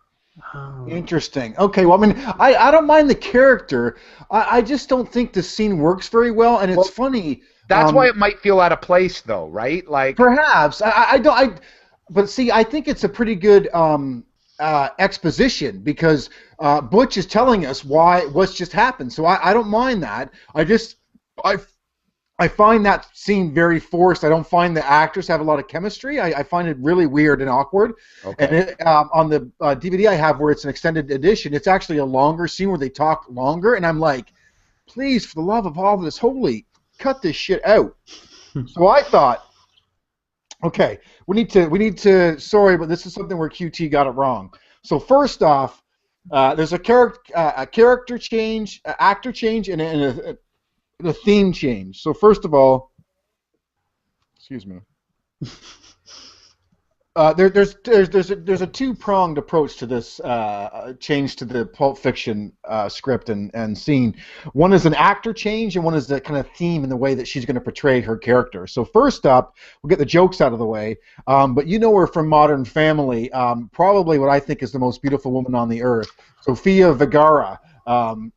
Oh. Interesting. Okay, well, I mean, I don't mind the character. I just don't think the scene works very well, and it's funny. That's why it might feel out of place, though, right? Like perhaps. But see, I think it's a pretty good exposition because Butch is telling us what's just happened. So I don't mind that. I find that scene very forced. I don't find the actors have a lot of chemistry. I find it really weird and awkward. Okay. And on the DVD I have where it's an extended edition, it's actually a longer scene where they talk longer, and I'm like, please, for the love of all this holy, cut this shit out. So I thought, okay, we need to. Sorry, but this is something where QT got it wrong. So first off, there's a character change, actor change, and a theme change. So first of all, excuse me. There's a two-pronged approach to this change to the Pulp Fiction script and scene. One is an actor change, and one is the kind of theme in the way that she's going to portray her character. So first up, we'll get the jokes out of the way. But you know her from Modern Family, probably what I think is the most beautiful woman on the earth, Sofia Vergara.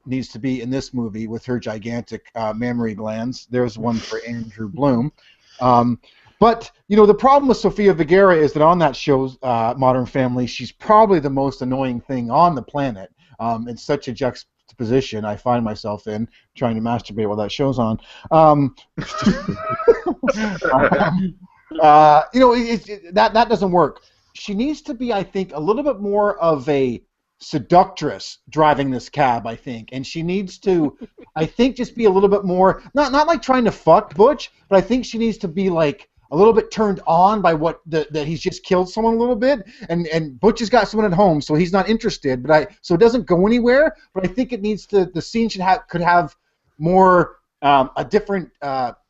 needs to be in this movie with her gigantic mammary glands. There's one for Andrew Bloom. But, the problem with Sofia Vergara is that on that show, Modern Family, she's probably the most annoying thing on the planet. It's such a juxtaposition I find myself in, trying to masturbate while that show's on. That doesn't work. She needs to be, I think, a little bit more of a seductress driving this cab, I think. And she needs to, I think, just be a little bit more, not like trying to fuck Butch, but I think she needs to be like a little bit turned on by that he's just killed someone a little bit, and Butch has got someone at home, so he's not interested. So it doesn't go anywhere. But I think it needs to. The scene could have more a different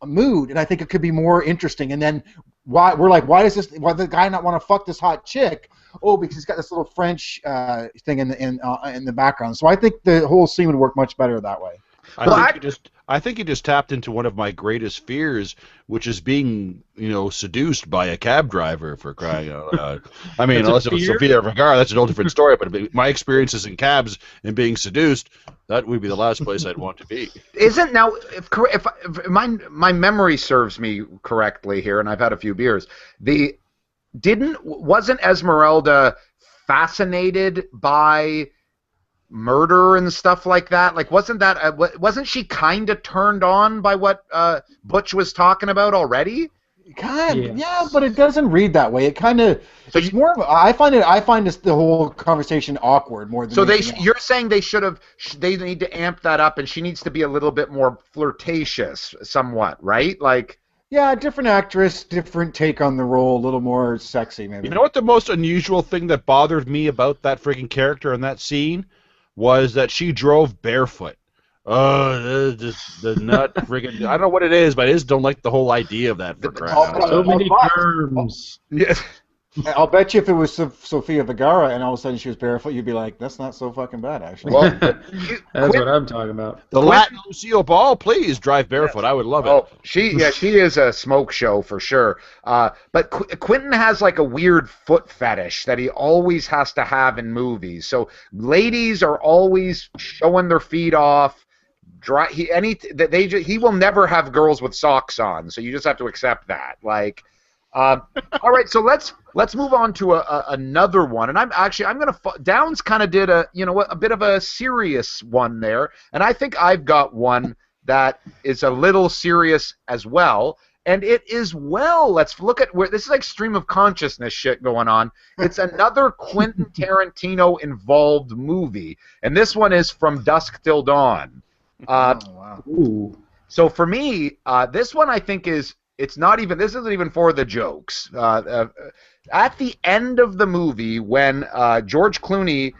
mood, and I think it could be more interesting. And then why does the guy not want to fuck this hot chick? Oh, because he's got this little French thing in the background. So I think the whole scene would work much better that way. I think you just tapped into one of my greatest fears, which is being, seduced by a cab driver, for crying out loud. I mean, unless it was Sofia Vergara, that's a whole different story. But my experiences in cabs and being seduced, that would be the last place I'd want to be. Isn't now, if my memory serves me correctly here, and I've had a few beers, wasn't Esmeralda fascinated by murder and stuff like that? Like, wasn't she kind of turned on by what Butch was talking about already? Yeah, but it doesn't read that way. It kind of it's more of I find the whole conversation awkward more than. So you're saying they need to amp that up, and she needs to be a little bit more flirtatious, somewhat, right? Like. Yeah, different actress, different take on the role, a little more sexy, maybe. You know what the most unusual thing that bothered me about that freaking character in that scene was that she drove barefoot. Oh, the nut friggin'. I don't know what it is, but I just don't like the whole idea of that for crap. So many terms. Yeah. I'll bet you if it was Sofia Vergara and all of a sudden she was barefoot, you'd be like, that's not so fucking bad, actually. Well, that's what I'm talking about. The Latin Lucille Ball, please drive barefoot. I would love it. Oh, she is a smoke show for sure. But Quentin has like a weird foot fetish that he always has to have in movies. So ladies are always showing their feet off. He will never have girls with socks on. So you just have to accept that. Like. All right, so let's move on to another one, and I'm gonna Downs kind of did a bit of a serious one there, and I think I've got one that is a little serious as well, and it is let's look at where this is like stream of consciousness shit going on. It's another Quentin Tarantino involved movie, and this one is From Dusk Till Dawn. Oh, wow. Ooh. So for me, this one I think is. This isn't even for the jokes. At the end of the movie, when George Clooney,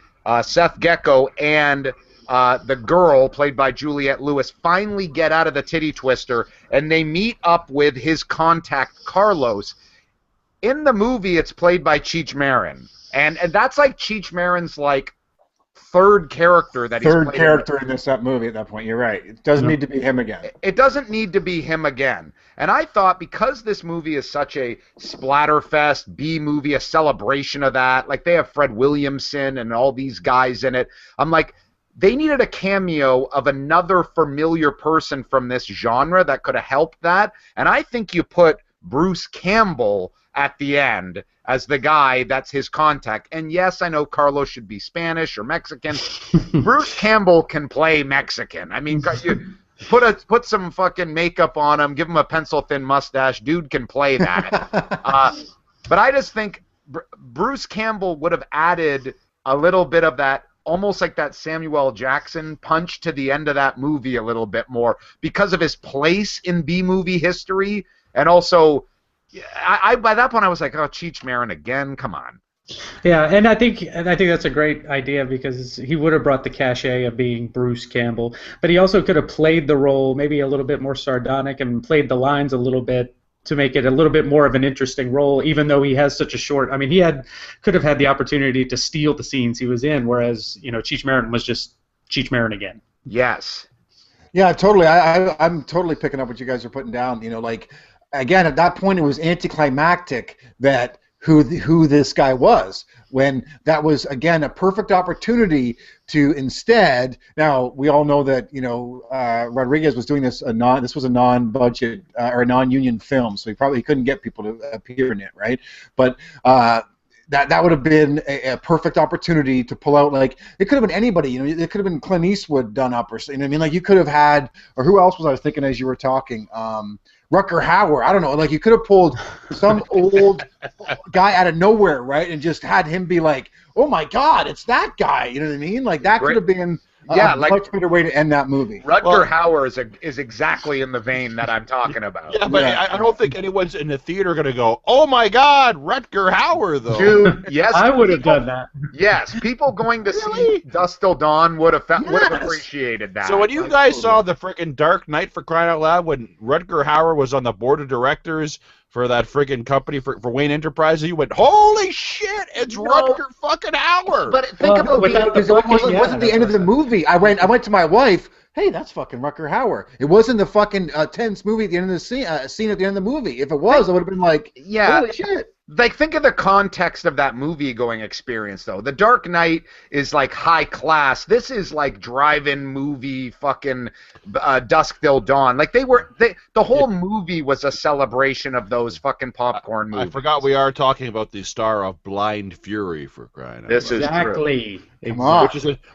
Seth Gecko, and the girl, played by Juliette Lewis, finally get out of the titty twister, and they meet up with his contact, Carlos. In the movie, it's played by Cheech Marin. And that's like Cheech Marin's, like, third character that he's played in that movie at that point. You're right. It doesn't need to be him again. It doesn't need to be him again. And I thought because this movie is such a splatterfest, B movie, a celebration of that, like they have Fred Williamson and all these guys in it, I'm like, they needed a cameo of another familiar person from this genre that could have helped that. And I think you put Bruce Campbell at the end as the guy that's his contact. And yes, I know Carlos should be Spanish or Mexican. Bruce Campbell can play Mexican. I mean, you put some fucking makeup on him, give him a pencil-thin mustache. Dude can play that. But I just think Bruce Campbell would have added a little bit of that, almost like that Samuel Jackson punch to the end of that movie a little bit more because of his place in B-movie history. And also, I by that point I was like, oh, Cheech Marin again, come on. Yeah, and I think that's a great idea because he would have brought the cachet of being Bruce Campbell, but he also could have played the role maybe a little bit more sardonic and played the lines a little bit to make it a little bit more of an interesting role, even though he has such a short. I mean, could have had the opportunity to steal the scenes he was in, whereas Cheech Marin was just Cheech Marin again. Yes. Yeah, totally. I'm totally picking up what you guys are putting down. Again, at that point, it was anticlimactic that who this guy was, when that was, again, a perfect opportunity to instead, now we all know that, Rodriguez was doing this, this was a non-budget or a non-union film, so he couldn't get people to appear in it, right? But that would have been a perfect opportunity to pull out, like, it could have been anybody, it could have been Clint Eastwood done up, or, like, you could have had, or who else was I thinking as you were talking, Rutger Hauer, I don't know, like, you could have pulled some old guy out of nowhere, right, and just had him be like, oh my God, it's that guy, you know what I mean? Like, that could have been a much better way to end that movie. Rutger Hauer is exactly in the vein that I'm talking about. Yeah, but I don't think anyone's in the theater going to go, oh my God, Rutger Hauer, though. Dude, yes. I would have done that. Yes, people going to see Dusk Till Dawn would have appreciated that. So when you guys saw the freaking Dark Knight, for crying out loud, when Rutger Hauer was on the board of directors for that freaking company for Wayne Enterprises, you went, holy shit, it's Rutger fucking Hauer. But think about it wasn't the end of the movie. I went to my wife, hey, that's fucking Rutger Hauer. It wasn't the fucking tense movie at the end of the scene at the end of the movie. If it was, I would have been like, holy shit. Like, think of the context of that movie-going experience, though. The Dark Knight is, like, high class. This is, like, drive-in movie fucking Dusk Till Dawn. Like, the whole movie was a celebration of those fucking popcorn movies. I forgot we are talking about the star of Blind Fury, for crying out loud. This is exactly.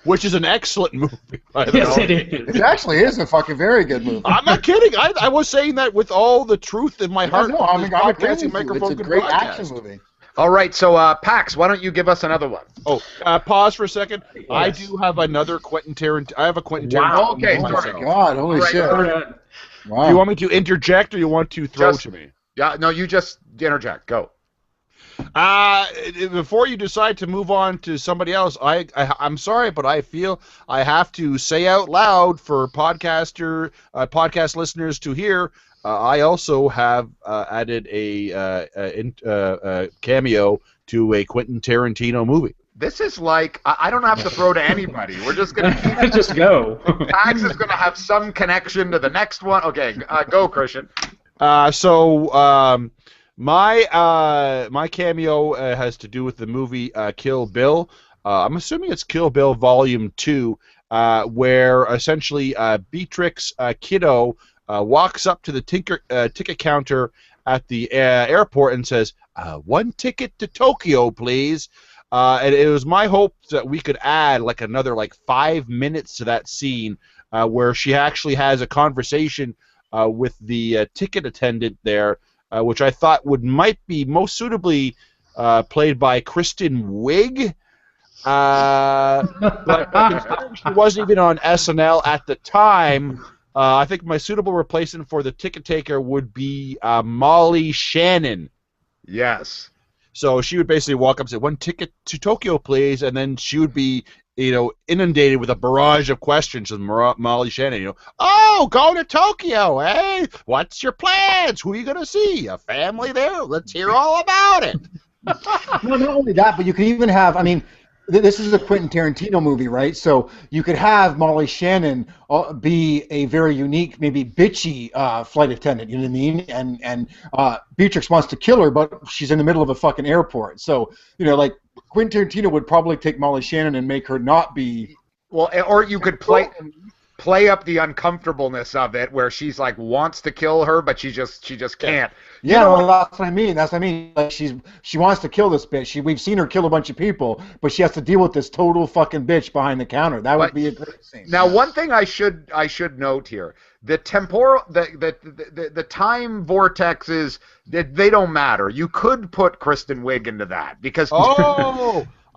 Which is an excellent movie, by the Yes, way. it is. It actually is a fucking very good movie. I'm not kidding. I was saying that with all the truth in my heart. I'm It's a great action movie. All right, so Pax, why don't you give us another one? Oh, pause for a second. Yes. I do have another Quentin Tarantino. I have a Quentin Tarantino. Wow. Okay, Oh sorry. my God! Holy shit! Wow. Do you want me to interject, or you want to throw to me? Yeah, no, you just interject. Go. Before you decide to move on to somebody else, I'm sorry, but I feel I have to say out loud for podcast listeners to hear. I also have added a cameo to a Quentin Tarantino movie. This is like, I don't have to throw to anybody. We're just going to Just go. Pax is going to have some connection to the next one. Okay, go, Christian. My cameo has to do with the movie Kill Bill. I'm assuming it's Kill Bill Volume 2, where essentially Beatrix Kiddo walks up to the ticket counter at the airport and says, 1 ticket to Tokyo, please. And it was my hope that we could add like another 5 minutes to that scene where she actually has a conversation with the ticket attendant there, which I thought might be most suitably played by Kristen Wiig. But considering she wasn't even on SNL at the time, I think my suitable replacement for the ticket taker would be Molly Shannon. Yes. So she would basically walk up and say, 1 ticket to Tokyo, please, and then she would be, inundated with a barrage of questions from Molly Shannon. Oh, go to Tokyo, eh? What's your plans? Who are you going to see? A family there? Let's hear all about it. Well, not only that, but you could even have, this is a Quentin Tarantino movie, right? So you could have Molly Shannon be a very unique, maybe bitchy flight attendant, you know what I mean? And Beatrix wants to kill her, but she's in the middle of a fucking airport. So, Quentin Tarantino would probably take Molly Shannon and make her not be... Well, or you could play up the uncomfortableness of it, where she's wants to kill her, but she just can't. Yeah, well, that's what I mean. Like she wants to kill this bitch. We've seen her kill a bunch of people, but she has to deal with this total fucking bitch behind the counter. That would be a great scene. Now, one thing I should note here: the temporal, the time vortexes, they don't matter. You could put Kristen Wiig into that because.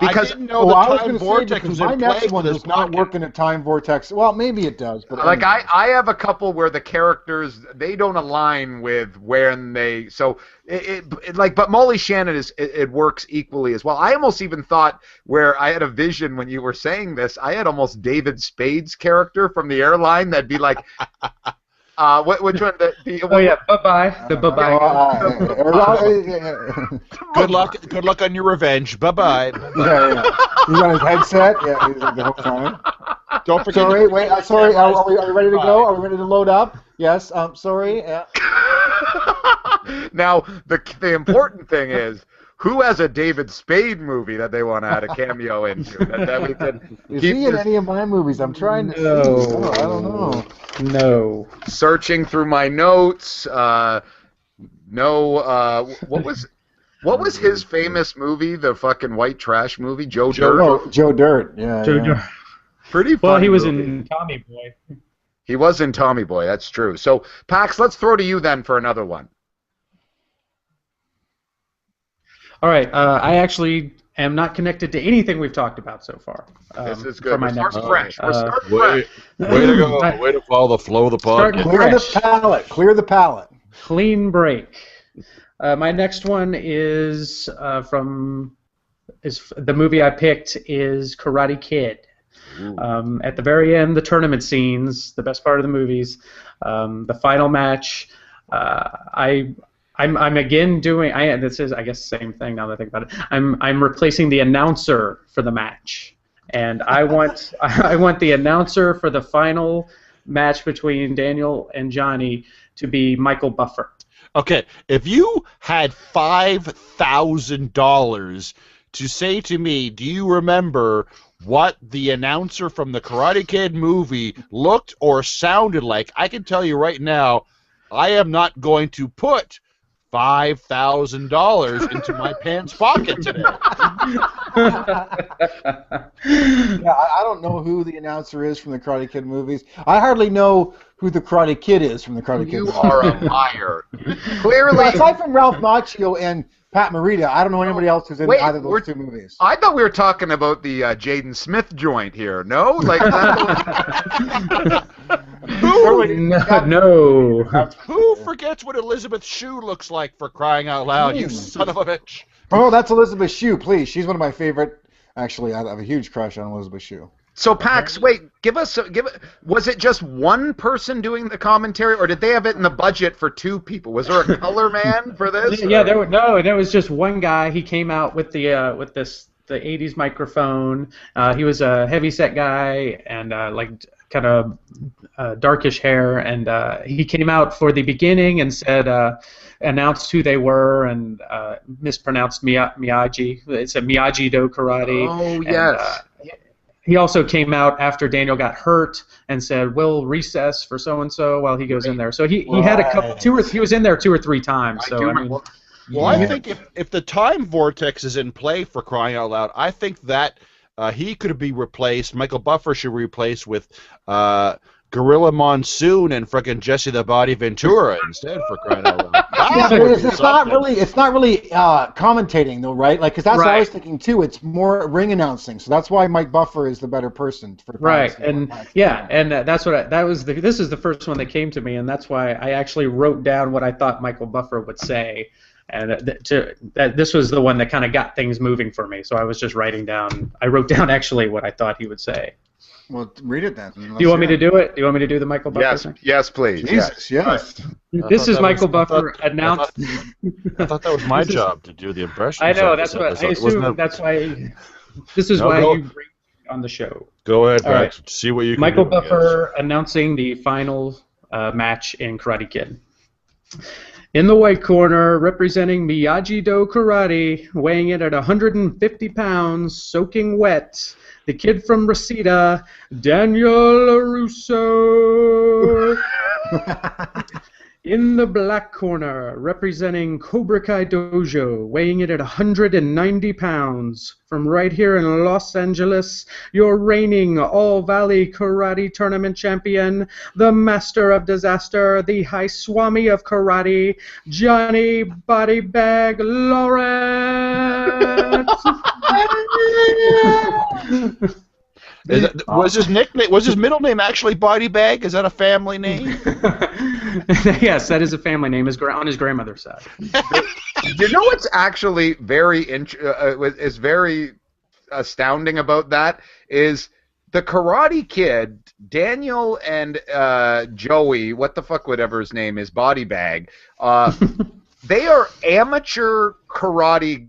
I didn't know the time vortex was in my play next for one this does not work in a time vortex. Well, maybe it does, but I have a couple where the characters they don't align with when they but Molly Shannon it works equally as well. I almost even thought where I had a vision when you were saying this, I had almost David Spade's character from the airline that'd be like. Which one? Bye-bye. The bye-bye. Good luck on your revenge. Bye-bye. Yeah. He's on his headset. Yeah, he's the whole time. Don't forget. Sorry. Are we ready to go? Are we ready to load up? Yes. Sorry. Yeah. Now, the important thing is, who has a David Spade movie that they want to add a cameo into? That we could Is keep he in this- any of my movies? I'm trying to see. No. Oh, I don't know. No. searching through my notes. What was his famous movie? The fucking white trash movie, Joe Dirt. Oh, Joe Dirt. Yeah. Joe yeah. Dirt. Pretty Well, funny he was movie. in Tommy Boy. He was in Tommy Boy. That's true. So Pax, let's throw to you then for another one. All right. I actually am not connected to anything we've talked about so far. This is For good. my We're next starting one. fresh. We're starting fresh. Way to go. Way to follow the flow of the Starting podcast. Clear fresh. the palate. Clear the palate. Clean break. My next one is the movie I picked is Karate Kid. At the very end, the tournament scenes, the best part of the movies, the final match. I'm again doing. This is, I guess, the same thing now that I think about it. I'm replacing the announcer for the match, and I want the announcer for the final match between Daniel and Johnny to be Michael Buffer. Okay, if you had $5,000 to say to me, do you remember what the announcer from the Karate Kid movie looked or sounded like, I can tell you right now, I am not going to put $5,000 into my pants pocket today. Yeah, I don't know who the announcer is from the Karate Kid movies. I hardly know who the Karate Kid is from the Karate Kid You movies. are a liar. Clearly, Well, aside from Ralph Macchio and Pat Morita, I don't know anybody else who's in Wait, either of we're- those two movies. I thought we were talking about the Jaden Smith joint here. No, like that. No. Who forgets what Elizabeth Shue looks like, for crying out loud, you son of a bitch? Oh, that's Elizabeth Shue, please. She's one of my favorite. Actually, I have a huge crush on Elizabeth Shue. So Pax, wait, was it just one person doing the commentary, or did they have it in the budget for two people? Was there a color man for this? Yeah, there was just one guy. He came out with the 80s microphone. He was a heavy-set guy and like kind of darkish hair, and he came out for the beginning and said, announced who they were and mispronounced Miyagi. It said Miyagi-Do Karate. Oh, yes. And, he also came out after Daniel got hurt and said, "We'll recess for so and so," while he goes in there. So he had a couple, he was in there 2 or 3 times. So I mean, Well, I think if the time vortex is in play, for crying out loud, I think that he could be replaced. Michael Buffer should be replaced with Gorilla Monsoon and frickin' Jesse the Body Ventura instead, for crying out loud. Yeah, but it's not really commentating though, right? Like, because that's what I Right. was thinking too. It's more ring announcing, so that's why Mike Buffer is the better person for right, announcing. and that's what this is the first one that came to me, and that's why I actually wrote down what I thought Michael Buffer would say, and this was the one that kind of got things moving for me. So I was just writing down. I wrote down actually what I thought he would say. Well, read it then. Do you want me to do it? Do you want me to do the Michael Buffer Yes, thing? yes, please. Jesus, yes. This is Michael Buffer announced. I thought that was my job to do the impression. I know. That's what I assume. That's why. This is No, why go- you bring me on the show. Go ahead, All Max. See what you can Michael do, I guess. Buffer announcing the final match in Karate Kid. In the white corner, representing Miyagi-Do Karate, weighing in at 150 pounds, soaking wet, the kid from Reseda, Daniel LaRusso. In the black corner, representing Cobra Kai Dojo, weighing in at 190 pounds, from right here in Los Angeles, your reigning All-Valley Karate Tournament champion, the Master of Disaster, the High Swami of Karate, Johnny Body Bag Lawrence. Was his middle name actually Body Bag? Is that a family name? Yes, that is a family name. On his grandmother's side. You know what's actually is very astounding about that is the Karate Kid, Daniel and Joey, what the fuck, whatever his name is, Body Bag. They are amateur karate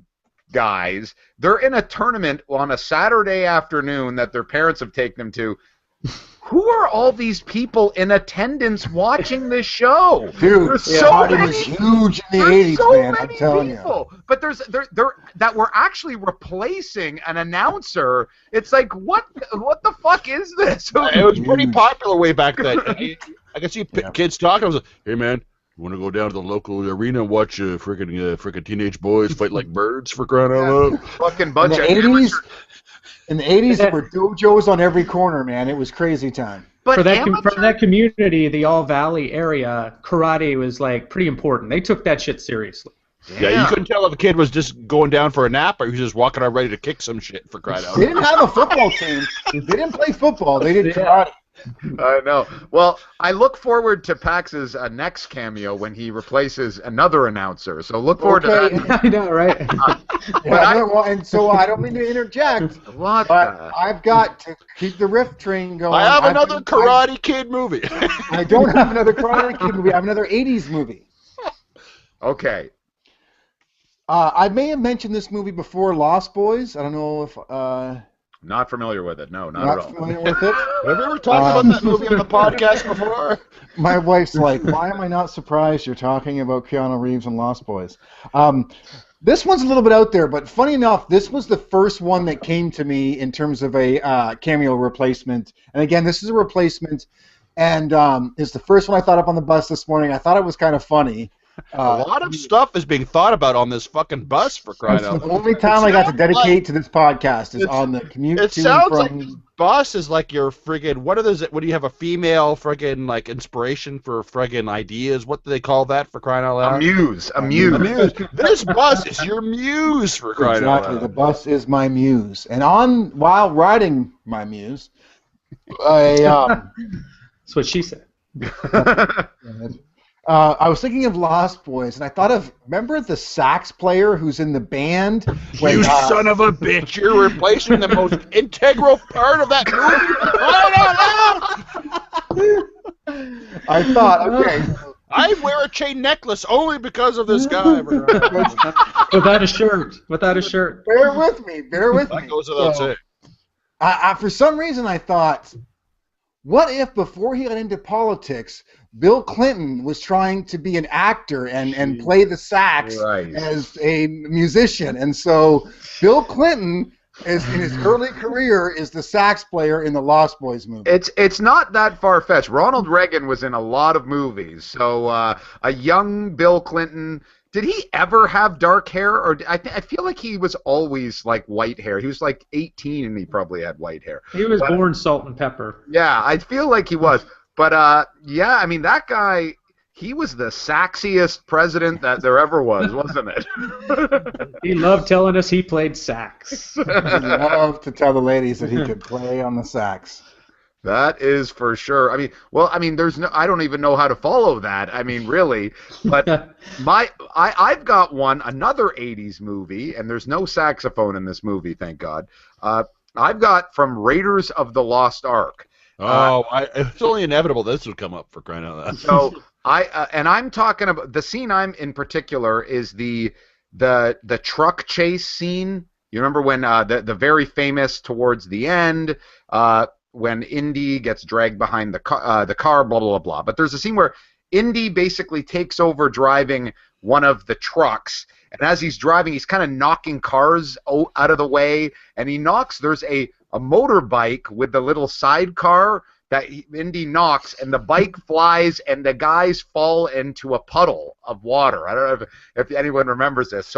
guys. They're in a tournament on a Saturday afternoon that their parents have taken them to. who are all these people in attendance watching this show? Dude, there's so many, was huge in the there's 80s, so man, I'm many telling people. But there's that were actually replacing an announcer. It's like, what the fuck is this? It was pretty popular way back then. I could see kids talking. I was like, hey, man, you want to go down to the local arena and watch freaking teenage boys fight like birds, for crying out loud? Fucking bunch of In the 80s, there were dojos on every corner, man. It was crazy time. But for that community, the All Valley area, karate was like pretty important. They took that shit seriously. Yeah, you couldn't tell if a kid was just going down for a nap or he was just walking out ready to kick some shit, for crying out loud. They didn't have a football team. They didn't play football. They did karate. I know. Well, I look forward to Pax's next cameo when he replaces another announcer. So look forward to that. I know, right? And so I don't mean to interject, but I've got to keep the riff train going. I have another Karate Kid movie. I don't have another Karate Kid movie. I have another 80s movie. Okay. I may have mentioned this movie before, Lost Boys. I don't know if... Not familiar with it. No, not at all. Not familiar with it? Have you ever talked about that movie on the podcast before? My wife's like, why am I not surprised you're talking about Keanu Reeves and Lost Boys? This one's a little bit out there, but funny enough, this was the first one that came to me in terms of a cameo replacement. And again, this is a replacement, and it's the first one I thought up on the bus this morning. I thought it was kind of funny. A lot of stuff is being thought about on this fucking bus, for crying out loud. The only time I got to dedicate to this podcast is on the commute to and from. It sounds like this bus is like your friggin' what do you have a female friggin' like inspiration for friggin' ideas? What do they call that, for crying out loud? A muse. This bus is your muse, for crying out loud. Exactly. The bus is my muse, and while riding my muse, that's what she said. I was thinking of Lost Boys, and I thought of, remember the sax player who's in the band? You son of a bitch, you're replacing the most integral part of that movie. I thought, okay. I wear a chain necklace only because of this guy. Without a shirt. Bear with me. That goes without saying. For some reason, I thought, what if before he got into politics, Bill Clinton was trying to be an actor and play the sax as a musician? And so Bill Clinton, in his early career, is the sax player in the Lost Boys movie. It's not that far-fetched. Ronald Reagan was in a lot of movies. So a young Bill Clinton... Did he ever have dark hair, or I feel like he was always like white hair? He was like 18 and he probably had white hair. He was born salt and pepper. Yeah, I feel like he was. But yeah, I mean that guy, he was the saxiest president that there ever was, wasn't it? He loved telling us he played sax. He loved to tell the ladies that he could play on the sax. That is for sure. I mean, there's no. I don't even know how to follow that. I mean, really. But I've got another '80s movie, and there's no saxophone in this movie, thank God. I've got from Raiders of the Lost Ark. It's only inevitable this would come up, for crying out loud. So I'm talking about the scene I'm in particular is the truck chase scene. You remember when the very famous towards the end. When Indy gets dragged behind the car, blah, blah, blah. But there's a scene where Indy basically takes over driving one of the trucks, and as he's driving, he's kind of knocking cars out of the way, and there's a motorbike with the little sidecar that Indy knocks, and the bike flies, and the guys fall into a puddle of water. I don't know if anyone remembers this.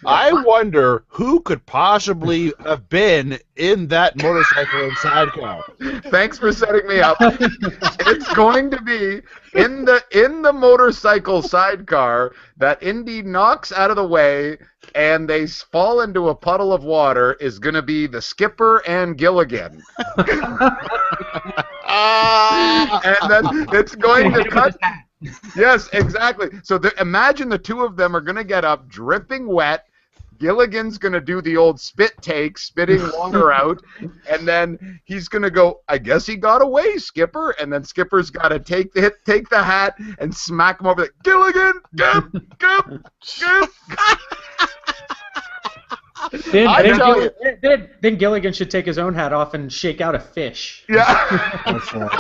I wonder who could possibly have been in that motorcycle and sidecar. Thanks for setting me up. It's going to be in the motorcycle sidecar that Indy knocks out of the way, and they fall into a puddle of water, is going to be the skipper and Gilligan. And then it's going to cut. Yes, exactly. So imagine the two of them are going to get up dripping wet. Gilligan's going to do the old spit take, spitting water out, and then he's going to go, I guess he got away, Skipper, and then Skipper's got to take the hat and smack him over the Gilligan, skip. Then Gilligan should take his own hat off and shake out a fish. Yeah. That's right.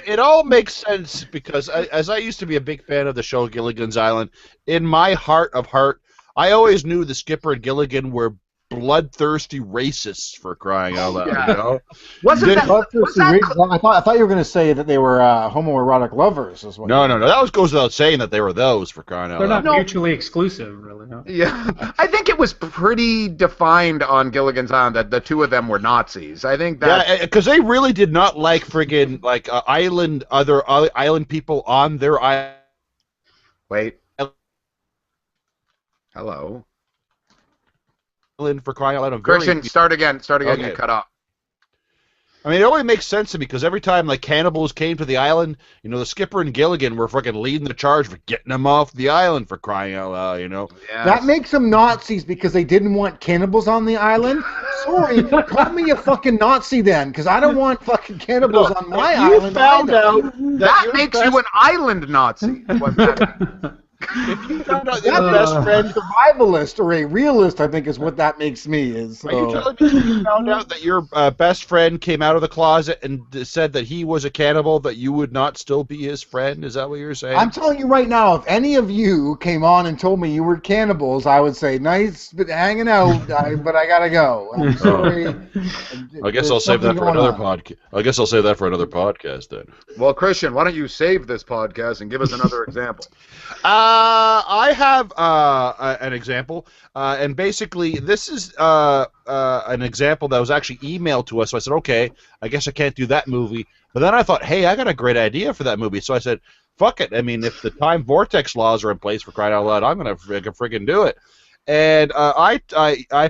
It all makes sense because as I used to be a big fan of the show Gilligan's Island, in my heart of heart, I always knew the skipper and Gilligan were bloodthirsty racists, for crying out loud. Yeah. I thought you were going to say that they were homoerotic lovers. As well. No. That goes without saying that they were those, for crying out loud. They're not mutually exclusive, really. No? Yeah, I think it was pretty defined on Gilligan's Island that the two of them were Nazis. I think that. Yeah, because they really did not like friggin' other island people on their island. Wait. Hello. For crying out loud. Christian, start again. Okay. You cut off. I mean, it only makes sense to me because every time cannibals came to the island, the skipper and Gilligan were fucking leading the charge for getting them off the island, for crying out loud. Yeah. That makes them Nazis because they didn't want cannibals on the island. Sorry, call me a fucking Nazi then, because I don't want fucking cannibals on my island. Found out that makes you an island Nazi. What that If you found out your best friend, survivalist or a realist, I think is what that makes me. Are you telling me you found out that your best friend came out of the closet and said that he was a cannibal, that you would not still be his friend? Is that what you're saying? I'm telling you right now, if any of you came on and told me you were cannibals, I would say, nice hanging out, but I gotta go. I'm sorry. I guess I'll save that for another podcast. I guess I'll save that for another podcast then. Well, Christian, why don't you save this podcast and give us another example? I have an example, and basically this is an example that was actually emailed to us. So I said, okay, I guess I can't do that movie. But then I thought, hey, I got a great idea for that movie. So I said, fuck it. I mean, if the time vortex laws are in place, for crying out loud, I'm gonna freaking do it. And I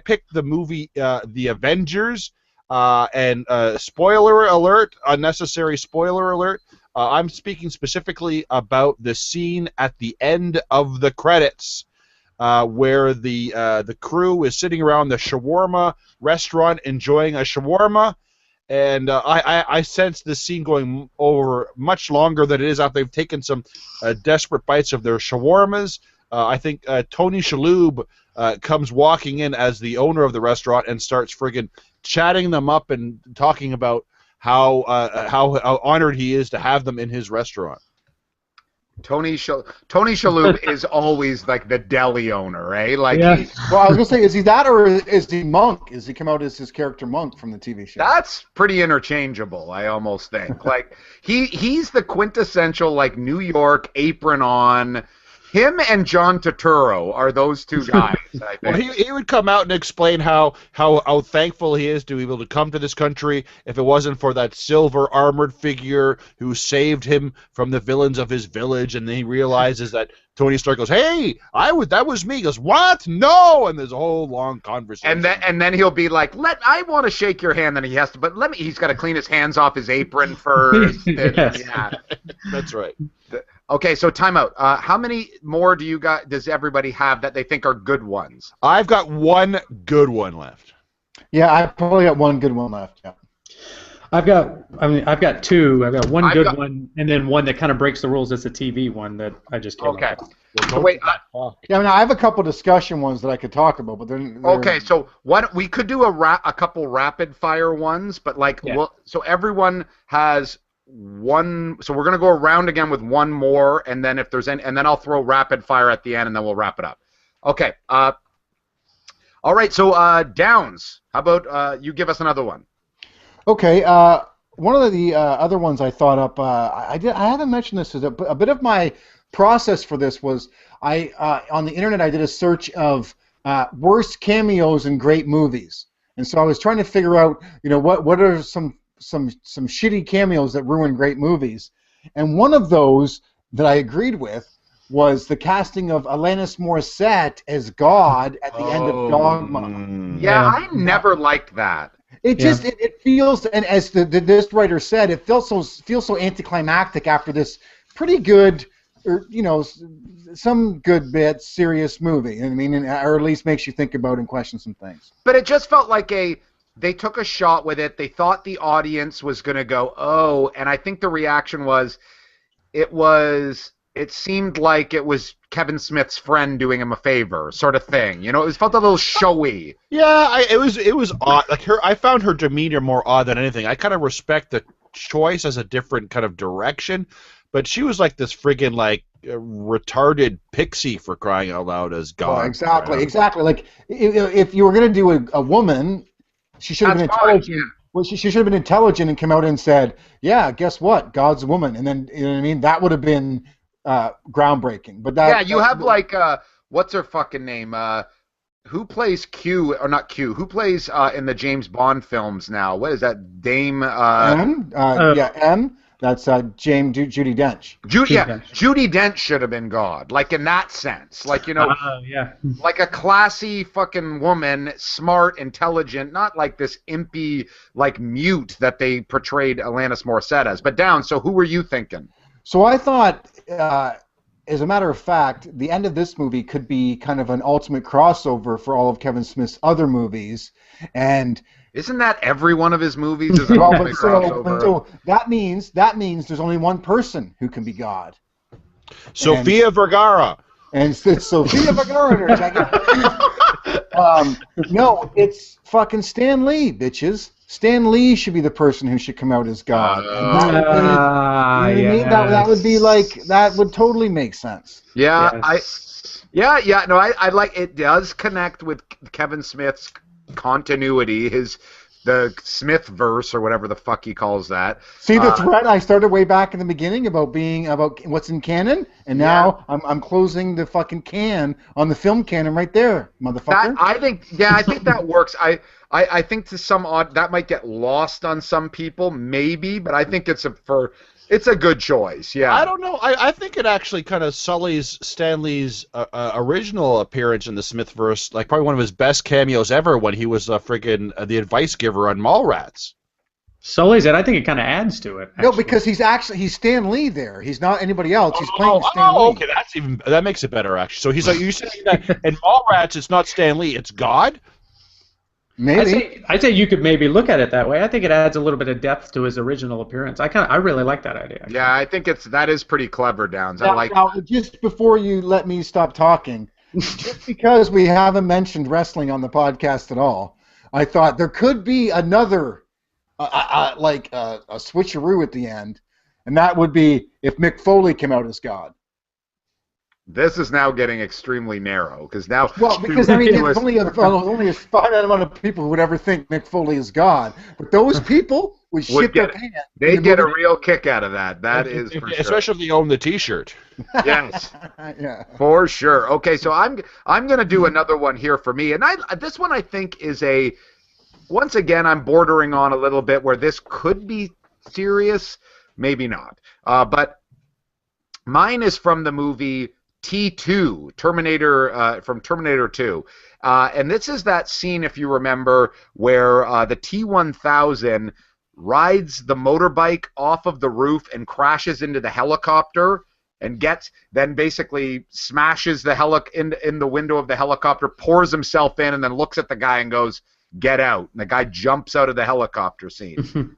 picked the movie The Avengers. And spoiler alert, unnecessary spoiler alert. I'm speaking specifically about the scene at the end of the credits, where the crew is sitting around the shawarma restaurant enjoying a shawarma, and I sense this scene going over much longer than it is after they've taken some desperate bites of their shawarmas. I think Tony Shalhoub comes walking in as the owner of the restaurant and starts friggin' chatting them up and talking about how honored he is to have them in his restaurant. Tony Shalhoub is always like the deli owner, eh? Like, Yeah. Well, I was gonna say, is he that or is he Monk? Is he come out as his character Monk from the TV show? that's pretty interchangeable. I almost think like he's the quintessential like New York apron on. Him and John Turturro are those two guys, I think. Well, he would come out and explain how thankful he is to be able to come to this country if it wasn't for that silver armored figure who saved him from the villains of his village, and then he realizes that Tony Stark goes, "Hey, that was me." He goes, "What? No!" And there's a whole long conversation. And then he'll be like, I want to shake your hand. Then he has to, but he's got to clean his hands off his apron first. Yes. Yeah. That's right. Okay, so timeout. How many more does everybody have that they think are good ones? I've got one good one left. Yeah, I probably got one good one left. Yeah. I've got two. I've got one good one, and then one that kind of breaks the rules. It's a TV one that I just came Okay. up with. So wait. Yeah, I mean, I have a couple discussion ones that I could talk about, but then. Okay, so what we could do a couple rapid fire ones, but so everyone has one. So we're gonna go around again with one more, and then if there's any, and then I'll throw rapid fire at the end, and then we'll wrap it up. Okay. All right. So Downs, how about you give us another one? Okay. One of the other ones I thought up. I haven't mentioned this. A bit of my process for this was on the internet I did a search of worst cameos in great movies, and so I was trying to figure out what are some shitty cameos that ruin great movies, and one of those that I agreed with was the casting of Alanis Morissette as God at the end of Dogma. Yeah, I never liked that. It just it feels, and as this writer said, it feels so anticlimactic after this pretty good, or some good bit serious movie. I mean, or at least makes you think about and question some things. But it just felt like they took a shot with it. They thought the audience was going to go, oh, and I think the reaction was, it it seemed like it was Kevin Smith's friend doing him a favor, sort of thing. You know, it felt a little showy. Yeah, it was odd. Like I found her demeanor more odd than anything. I kind of respect the choice as a different kind of direction, but she was like this friggin' like retarded pixie, for crying out loud, as God. Well, exactly. Like if you were gonna do a woman, she should have been intelligent. Yeah. Well, she should have been intelligent and come out and said, "Yeah, guess what? God's a woman." And then, you know what I mean? That would have been groundbreaking. But you have like what's her fucking name? Who plays Q or not Q? Who plays in the James Bond films now? What is that? Dame M. M. That's Judi Dench. Judi Dench should have been God, like in that sense, like, you know, like a classy fucking woman, smart, intelligent, not like this impy, like mute that they portrayed Alanis Morissette as. But down. So who were you thinking? So I thought, as a matter of fact, the end of this movie could be kind of an ultimate crossover for all of Kevin Smith's other movies, and. Isn't that every one of his movies? Is so that means there's only one person who can be God. Sofia Vergara. And it's Sofia Vergara. No, it's fucking Stan Lee, bitches. Stan Lee should be the person who should come out as God. That would be like, that would totally make sense. Yeah, yes. I like it. Does connect with Kevin Smith's continuity, the Smith verse or whatever the fuck he calls that. See the thread I started way back in the beginning about what's in canon, and now I'm closing the fucking can on the film canon right there, motherfucker. I think that works. I think to some odd that might get lost on some people, maybe, but I think it's a good choice. Yeah. I don't know. I think it actually kind of sullies Stan Lee's original appearance in the Smithverse, like probably one of his best cameos ever when he was friggin' the advice giver on Mallrats. Sullies it. I think it kind of adds to it. Actually. No, because he's Stan Lee there. He's not anybody else. He's playing Stan Lee. Okay, that makes it better actually. So he's like, you saying that in Mallrats it's not Stan Lee, it's God? Maybe. I'd say you could maybe look at it that way. I think it adds a little bit of depth to his original appearance. I really like that idea. Actually. Yeah, I think that is pretty clever, Downs. Now, just before you let me stop talking, just because we haven't mentioned wrestling on the podcast at all, I thought there could be another, like a switcheroo at the end, and that would be if Mick Foley came out as God. This is now getting extremely narrow because there's only a finite amount of people who would ever think Mick Foley is God, but those people would shit their pants. They get a real kick out of that. That is for sure. Especially if they own the T-shirt. Yes, yeah, for sure. Okay, so I'm gonna do another one here for me, and this one I think is once again I'm bordering on a little bit where this could be serious, maybe not, but mine is from the movie T2, Terminator, from Terminator 2. And this is that scene, if you remember, where the T-1000 rides the motorbike off of the roof and crashes into the helicopter and then basically smashes the in the window of the helicopter, pours himself in, and then looks at the guy and goes, "Get out." And the guy jumps out of the helicopter scene.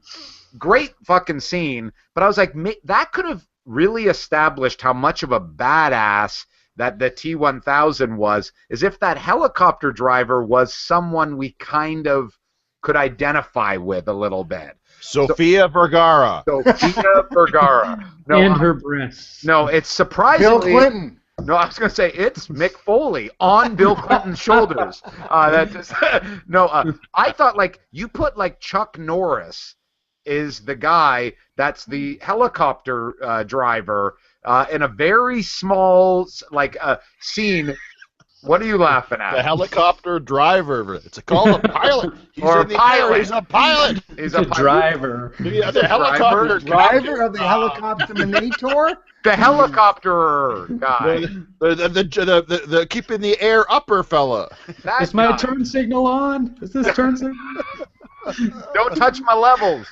Great fucking scene, but I was like, that could have really established how much of a badass that the T-1000 was, as if that helicopter driver was someone we kind of could identify with a little bit. Sofia Vergara. Sofia Vergara. No, and her breasts. No, it's surprisingly... Bill Clinton. No, I was going to say, it's Mick Foley on Bill Clinton's shoulders. I thought, like, you put, like, Chuck Norris is the guy that's the helicopter driver in a very small scene. What are you laughing at? The helicopter driver. It's called a pilot. He's or in the pilot. Air. He's a pilot. He's a driver. Yeah, the helicopter driver of the helicopter-minator? The helicopter guy. The keep in the air upper fella. Is my turn signal on? Is this turn signal? Don't touch my levels.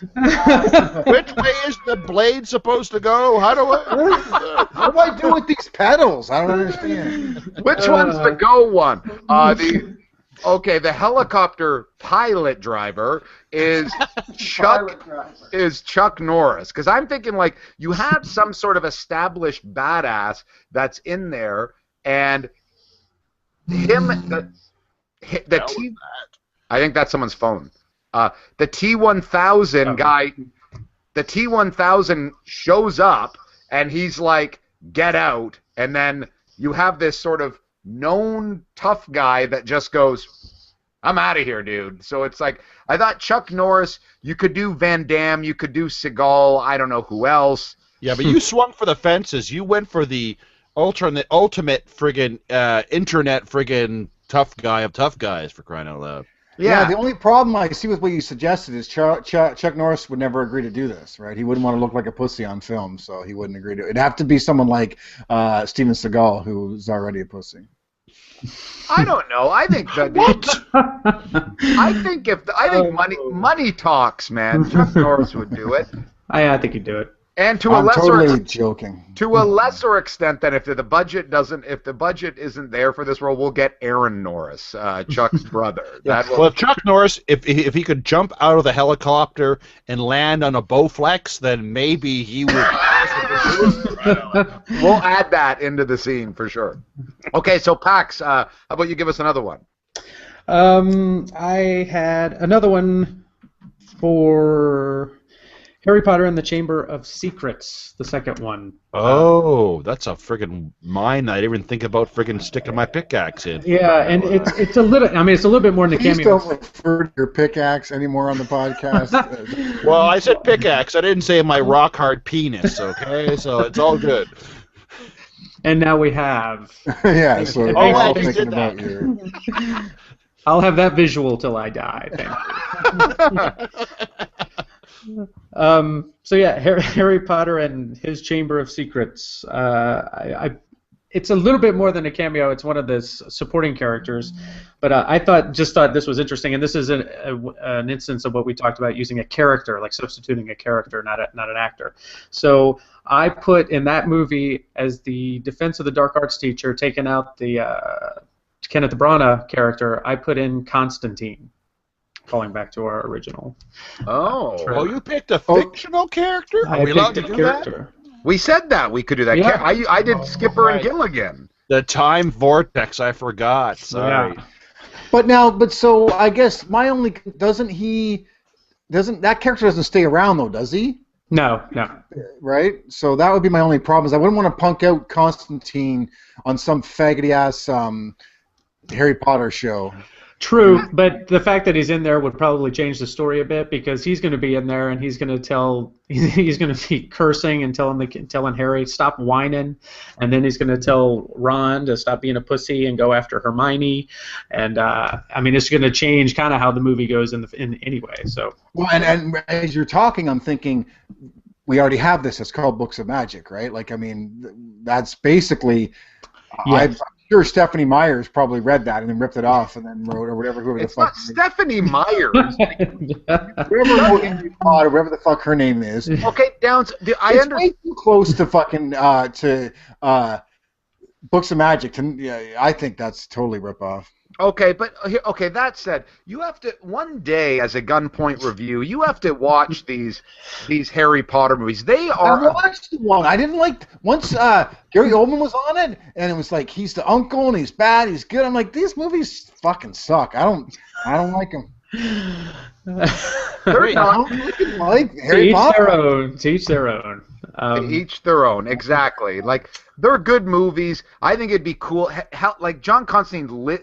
Which way is the blade supposed to go? What do I do with these pedals? I don't understand. Which one's the go one? Okay, the helicopter pilot driver is Chuck Norris. Because I'm thinking, like, you have some sort of established badass that's in there, and him, the T. I think that's someone's phone. The T-1000 guy, the T-1000 shows up, and he's like, "Get out!" And then you have this sort of known tough guy that just goes, "I'm out of here, dude." So it's like, I thought Chuck Norris, you could do Van Damme, you could do Seagal, I don't know who else. Yeah, but you swung for the fences. You went for the ultimate friggin' internet friggin' tough guy of tough guys, for crying out loud. Yeah, the only problem I see with what you suggested is Chuck Norris would never agree to do this, right? He wouldn't want to look like a pussy on film, so he wouldn't agree to it. It'd have to be someone like Steven Seagal, who's already a pussy. I don't know. I think that. I think money talks, man. Chuck Norris would do it. I think he'd do it. And I'm totally joking. To a lesser extent, than if the budget isn't there for this role, we'll get Aaron Norris, Chuck's brother. Well, if Chuck Norris, if he could jump out of the helicopter and land on a Bowflex, then maybe he would. We'll add that into the scene for sure. Okay, so Pax, how about you give us another one? I had another one for Harry Potter and the Chamber of Secrets, the second one. Oh, that's a friggin' mine I didn't even think about friggin' sticking my pickaxe in. Yeah, and it's a little. I mean, it's a little bit more than the Please Cameos. don't refer to your pickaxe anymore on the podcast. Well, I said pickaxe. I didn't say my rock hard penis. Okay, so it's all good. And now we have. Yeah, so we're I all just thinking did about that. you. I'll have that visual till I die. Thank you. So yeah, Harry Potter and his Chamber of Secrets. It's a little bit more than a cameo. It's one of the supporting characters, but I thought this was interesting, and this is an instance of what we talked about, using a character, like substituting a character, not an actor. So I put in that movie as the Defense of the Dark Arts teacher, taking out the Kenneth Branagh character. I put in Constantine. Calling back to our original. Oh, you picked a fictional character? Are we allowed to do that? We said that we could do that. Yeah. I did Skipper and Gilligan. The time vortex, I forgot. Sorry. Yeah. But so I guess my only doesn't that character doesn't stay around though, does he? No. Right? So that would be my only problem. Is I wouldn't want to punk out Constantine on some faggoty ass Harry Potter show. True, but the fact that he's in there would probably change the story a bit, because he's going to be in there and he's going to be cursing and telling Harry stop whining, and then he's going to tell Ron to stop being a pussy and go after Hermione, and I mean, it's going to change kind of how the movie goes in anyway. So well, and as you're talking, I'm thinking we already have this. It's called Books of Magic, right? Like, I mean, that's basically. Yeah. I'm sure Stephanie Myers probably read that and then ripped it off and then wrote, or whatever. It's not Stephanie Myers. Whoever the fuck her name is. Okay, Downs. It's way too close to fucking Books of Magic. I think that's totally rip off. Okay, but that said, you have to one day as a Gunpoint review, you have to watch these Harry Potter movies. They are. I watched one. I didn't like once Gary Oldman was on it, and it was like he's the uncle and he's bad, he's good. I'm like, these movies fucking suck. I don't like them. They're not like Harry Potter. To each their own. To each their own, exactly. Like, they're good movies. I think it'd be cool. Like, John Constantine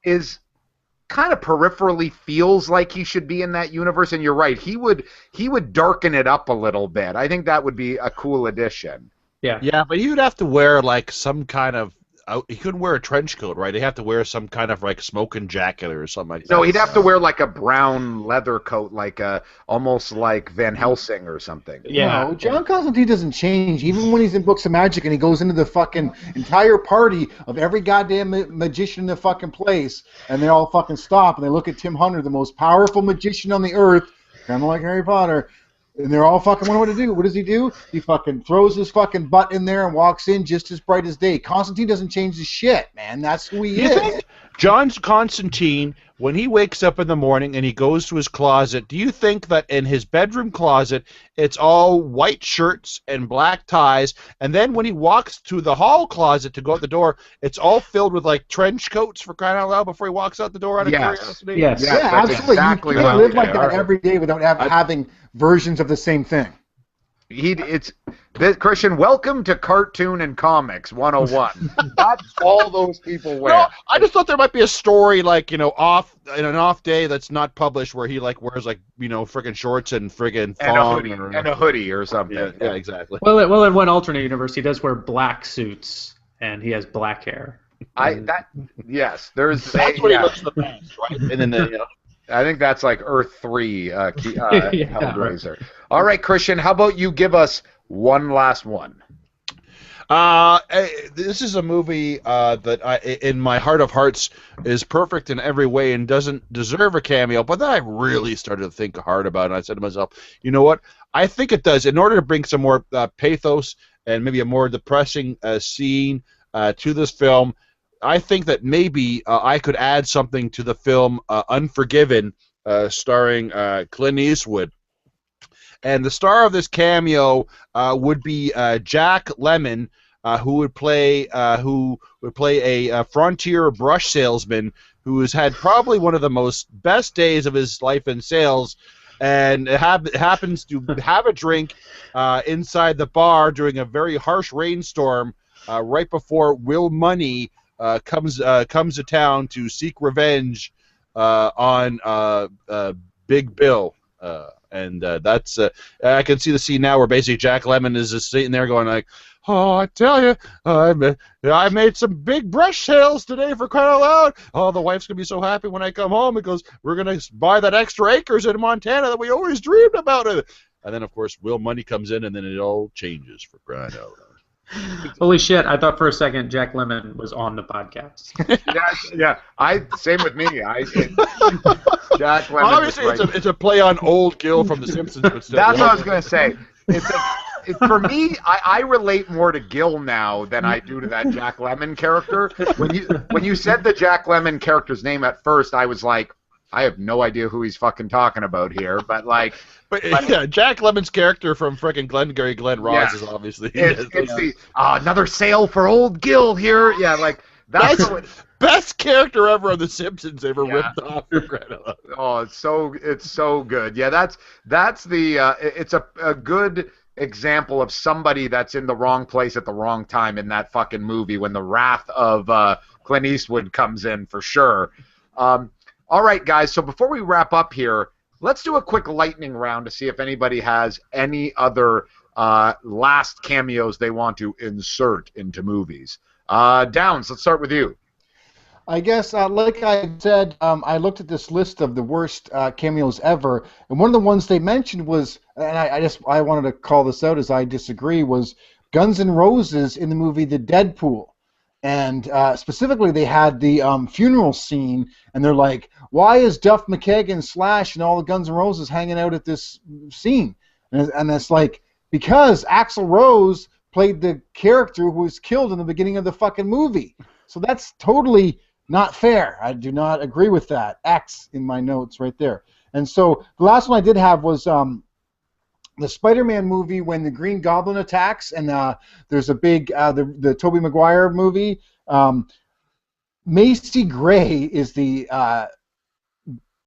is kind of peripherally feels like he should be in that universe, and you're right. He would darken it up a little bit. I think that would be a cool addition. Yeah. Yeah, but you'd have to wear like some kind of. He couldn't wear a trench coat, right? He'd have to wear some kind of like smoking jacket or something like that. No, he'd have to wear like a brown leather coat, like almost like Van Helsing or something. Yeah. No, John Constantine doesn't change. Even when he's in Books of Magic and he goes into the fucking entire party of every goddamn magician in the fucking place, and they all fucking stop and they look at Tim Hunter, the most powerful magician on the earth, kind of like Harry Potter. And they're all fucking wondering what to do. What does he do? He fucking throws his fucking butt in there and walks in just as bright as day. Constantine doesn't change his shit, man. That's who he is. John Constantine, when he wakes up in the morning and he goes to his closet, do you think that in his bedroom closet it's all white shirts and black ties, and then when he walks to the hall closet to go out the door, it's all filled with like trench coats, for crying out loud, before he walks out the door out of curiosity? Yes. Yeah, that's absolutely. exactly You can't what live like they that are. every day without having versions of the same thing. Christian, welcome to Cartoon and Comics 101. That's all those people wear. No, I just thought there might be a story like, in an off day that's not published where he like wears like, friggin' shorts and friggin' thong and a hoodie or something. Yeah, exactly. Well, in one alternate universe, he does wear black suits and he has black hair. Yes, there's. That's what he looks the best, right? And then I think that's like Earth 3 Hellraiser. Right. All right, Christian, how about you give us one last one? This is a movie that in my heart of hearts is perfect in every way and doesn't deserve a cameo, but then I really started to think hard about it, and I said to myself, you know what? I think it does. In order to bring some more pathos and maybe a more depressing scene to this film, I think that maybe I could add something to the film Unforgiven, starring Clint Eastwood. And the star of this cameo would be Jack Lemmon, who would play a frontier brush salesman who has had probably one of the best days of his life in sales, and happens to have a drink inside the bar during a very harsh rainstorm right before Will Money comes to town to seek revenge on Big Bill. And that's I can see the scene now where basically Jack Lemmon is just sitting there going like, "Oh, I tell you, I made some big brush sales today, for crying out loud. Oh, the wife's gonna be so happy when I come home because we're gonna buy that extra acres in Montana that we always dreamed about it." And then of course Will Money comes in, and then it all changes, for crying out loud. Holy shit! I thought for a second Jack Lemmon was on the podcast. Yeah. Same with me. Jack Lemmon. Obviously, it's a play on Old Gil from The Simpsons. But still, That's what I was gonna say. For me, I relate more to Gil now than I do to that Jack Lemmon character. When you said the Jack Lemmon character's name at first, I was like, I have no idea who he's fucking talking about here, but yeah, Jack Lemmon's character from frickin' Glenn Ross is obviously another sale for Old Gil here. Yeah, like that's best character ever on The Simpsons. They ever ripped off. Oh, it's so good. Yeah, that's the it's a good example of somebody that's in the wrong place at the wrong time in that fucking movie when the wrath of Clint Eastwood comes in, for sure. All right, guys, so before we wrap up here, let's do a quick lightning round to see if anybody has any other last cameos they want to insert into movies. Downs, let's start with you. I guess, like I said, I looked at this list of the worst cameos ever, and one of the ones they mentioned was, and I wanted to call this out as I disagree, was Guns N' Roses in the movie The Deadpool. And specifically, they had the funeral scene, and they're like, why is Duff McKagan, Slash, and all the Guns N' Roses hanging out at this scene? And it's like, because Axl Rose played the character who was killed in the beginning of the fucking movie. So that's totally not fair. I do not agree with that. X in my notes right there. And so the last one I did have was the Spider-Man movie when the Green Goblin attacks, and there's a big the Tobey Maguire movie. Macy Gray is the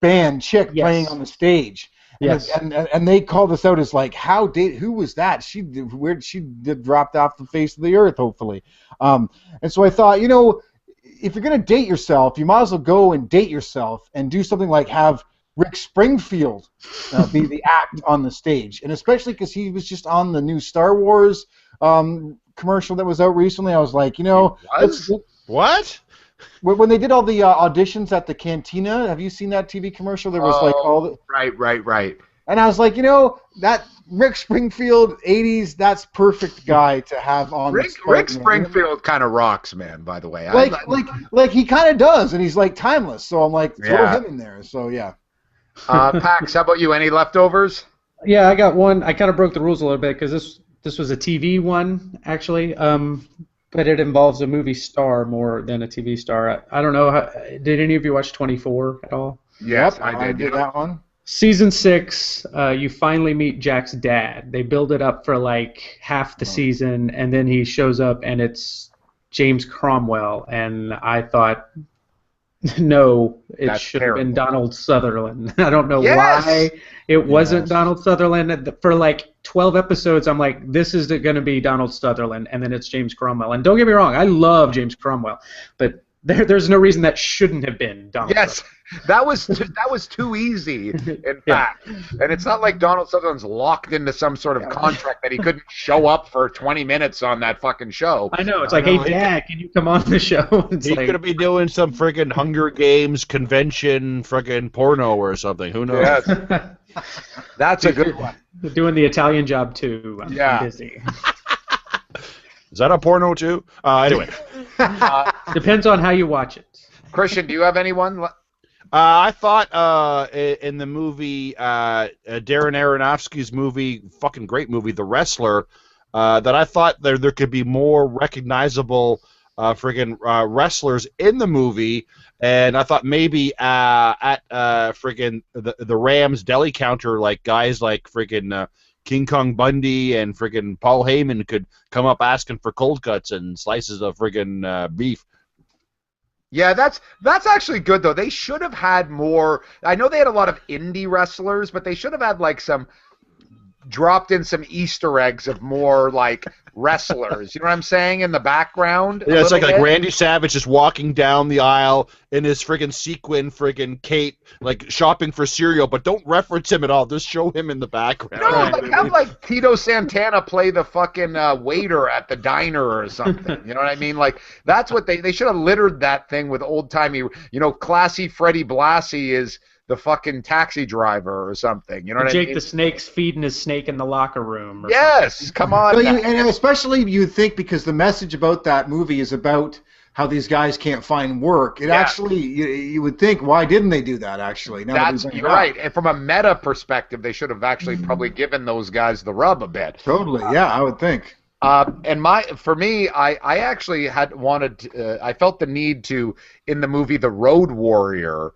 band chick playing on the stage. Yes. And they called us out as like, who was that? She dropped off the face of the earth, hopefully. And so I thought, if you're gonna date yourself, you might as well go and date yourself and do something like have Rick Springfield be the act on the stage, and especially because he was just on the new Star Wars commercial that was out recently. I was like, what? When they did all the auditions at the Cantina, have you seen that TV commercial? There was like all the right. And I was like, that Rick Springfield, 80s, that's perfect guy to have on. Rick Springfield kind of rocks, man, by the way. Like he kind of does, and he's like timeless. So I'm like, throw him in there. So yeah. Pax, how about you? Any leftovers? Yeah, I got one. I kind of broke the rules a little bit because this was a TV one, actually. But it involves a movie star more than a TV star. I don't know. Did any of you watch 24 at all? Yes, Yep, I did that one. Season 6, you finally meet Jack's dad. They build it up for like half the season, and then he shows up, and it's James Cromwell. And I thought, no, it That's should have been terrible. Donald Sutherland. I don't know Yes! why it wasn't Yes. Donald Sutherland. For like 12 episodes, I'm like, this is going to be Donald Sutherland, and then it's James Cromwell. And don't get me wrong, I love James Cromwell, but there's no reason that shouldn't have been Donald Yes, Sutherland. that was too easy, in Yeah. fact. And it's not like Donald Sutherland's locked into some sort of contract that he couldn't show up for 20 minutes on that fucking show. I know. It's like, hey, Dad, can you come on the show? It's He's like, gonna be doing some friggin' Hunger Games convention, friggin' porno or something. Who knows? Yes, that's a good one. doing the Italian job, too. I'm Yeah. busy. Is that a porno too? Anyway, Depends on how you watch it. Christian, do you have anyone? I thought in the movie Darren Aronofsky's movie, fucking great movie, The Wrestler, that I thought there could be more recognizable friggin' wrestlers in the movie, and I thought maybe at friggin' the Rams deli counter, like guys like friggin' King Kong Bundy and friggin' Paul Heyman could come up asking for cold cuts and slices of friggin' beef. Yeah, that's actually good though. They should have had more. I know they had a lot of indie wrestlers, but they should have had like dropped in some Easter eggs of more like wrestlers. You know what I'm saying? In the background. Yeah, it's like bit. Randy Savage just walking down the aisle in his friggin' sequin friggin' cape, like shopping for cereal, but don't reference him at all. Just show him in the background. No, like have like Tito Santana play the fucking waiter at the diner or something. You know what I mean? Like that's what they should have littered that thing with old timey. You know, classy Freddie Blassie is the fucking taxi driver or something. You know what I Jake mean? the Snake's feeding his snake in the locker room. Or Yes, come on. Well, and especially you think because the message about that movie is about how these guys can't find work. It Yeah. actually, you would think, why didn't they do that? Actually, now that we That's bring it you're up. right. And from a meta perspective, they should have actually probably given those guys the rub a bit. Totally, yeah, I would think. And for me, I actually had wanted. I felt the need to in the movie The Road Warrior.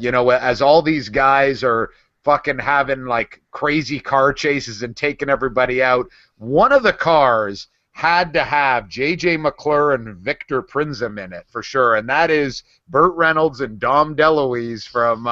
You know, as all these guys are fucking having like crazy car chases and taking everybody out, one of the cars had to have J.J. McClure and Victor Prinzem in it for sure, and that is Burt Reynolds and Dom DeLuise from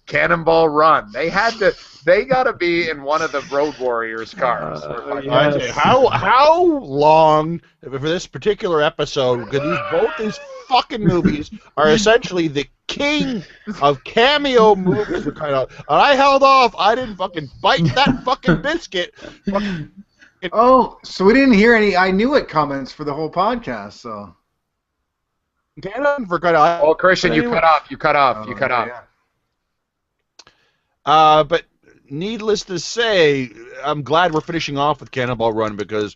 Cannonball Run. They got to be in one of the Road Warriors cars. yes. How long for this particular episode? Because both these fucking movies are essentially the king of cameo movies. And I held off. I didn't fucking bite that fucking biscuit. Oh, so we didn't hear any I knew it comments for the whole podcast, so. For kind of. Oh, Christian, you Anyway. cut off. But needless to say, I'm glad we're finishing off with Cannonball Run because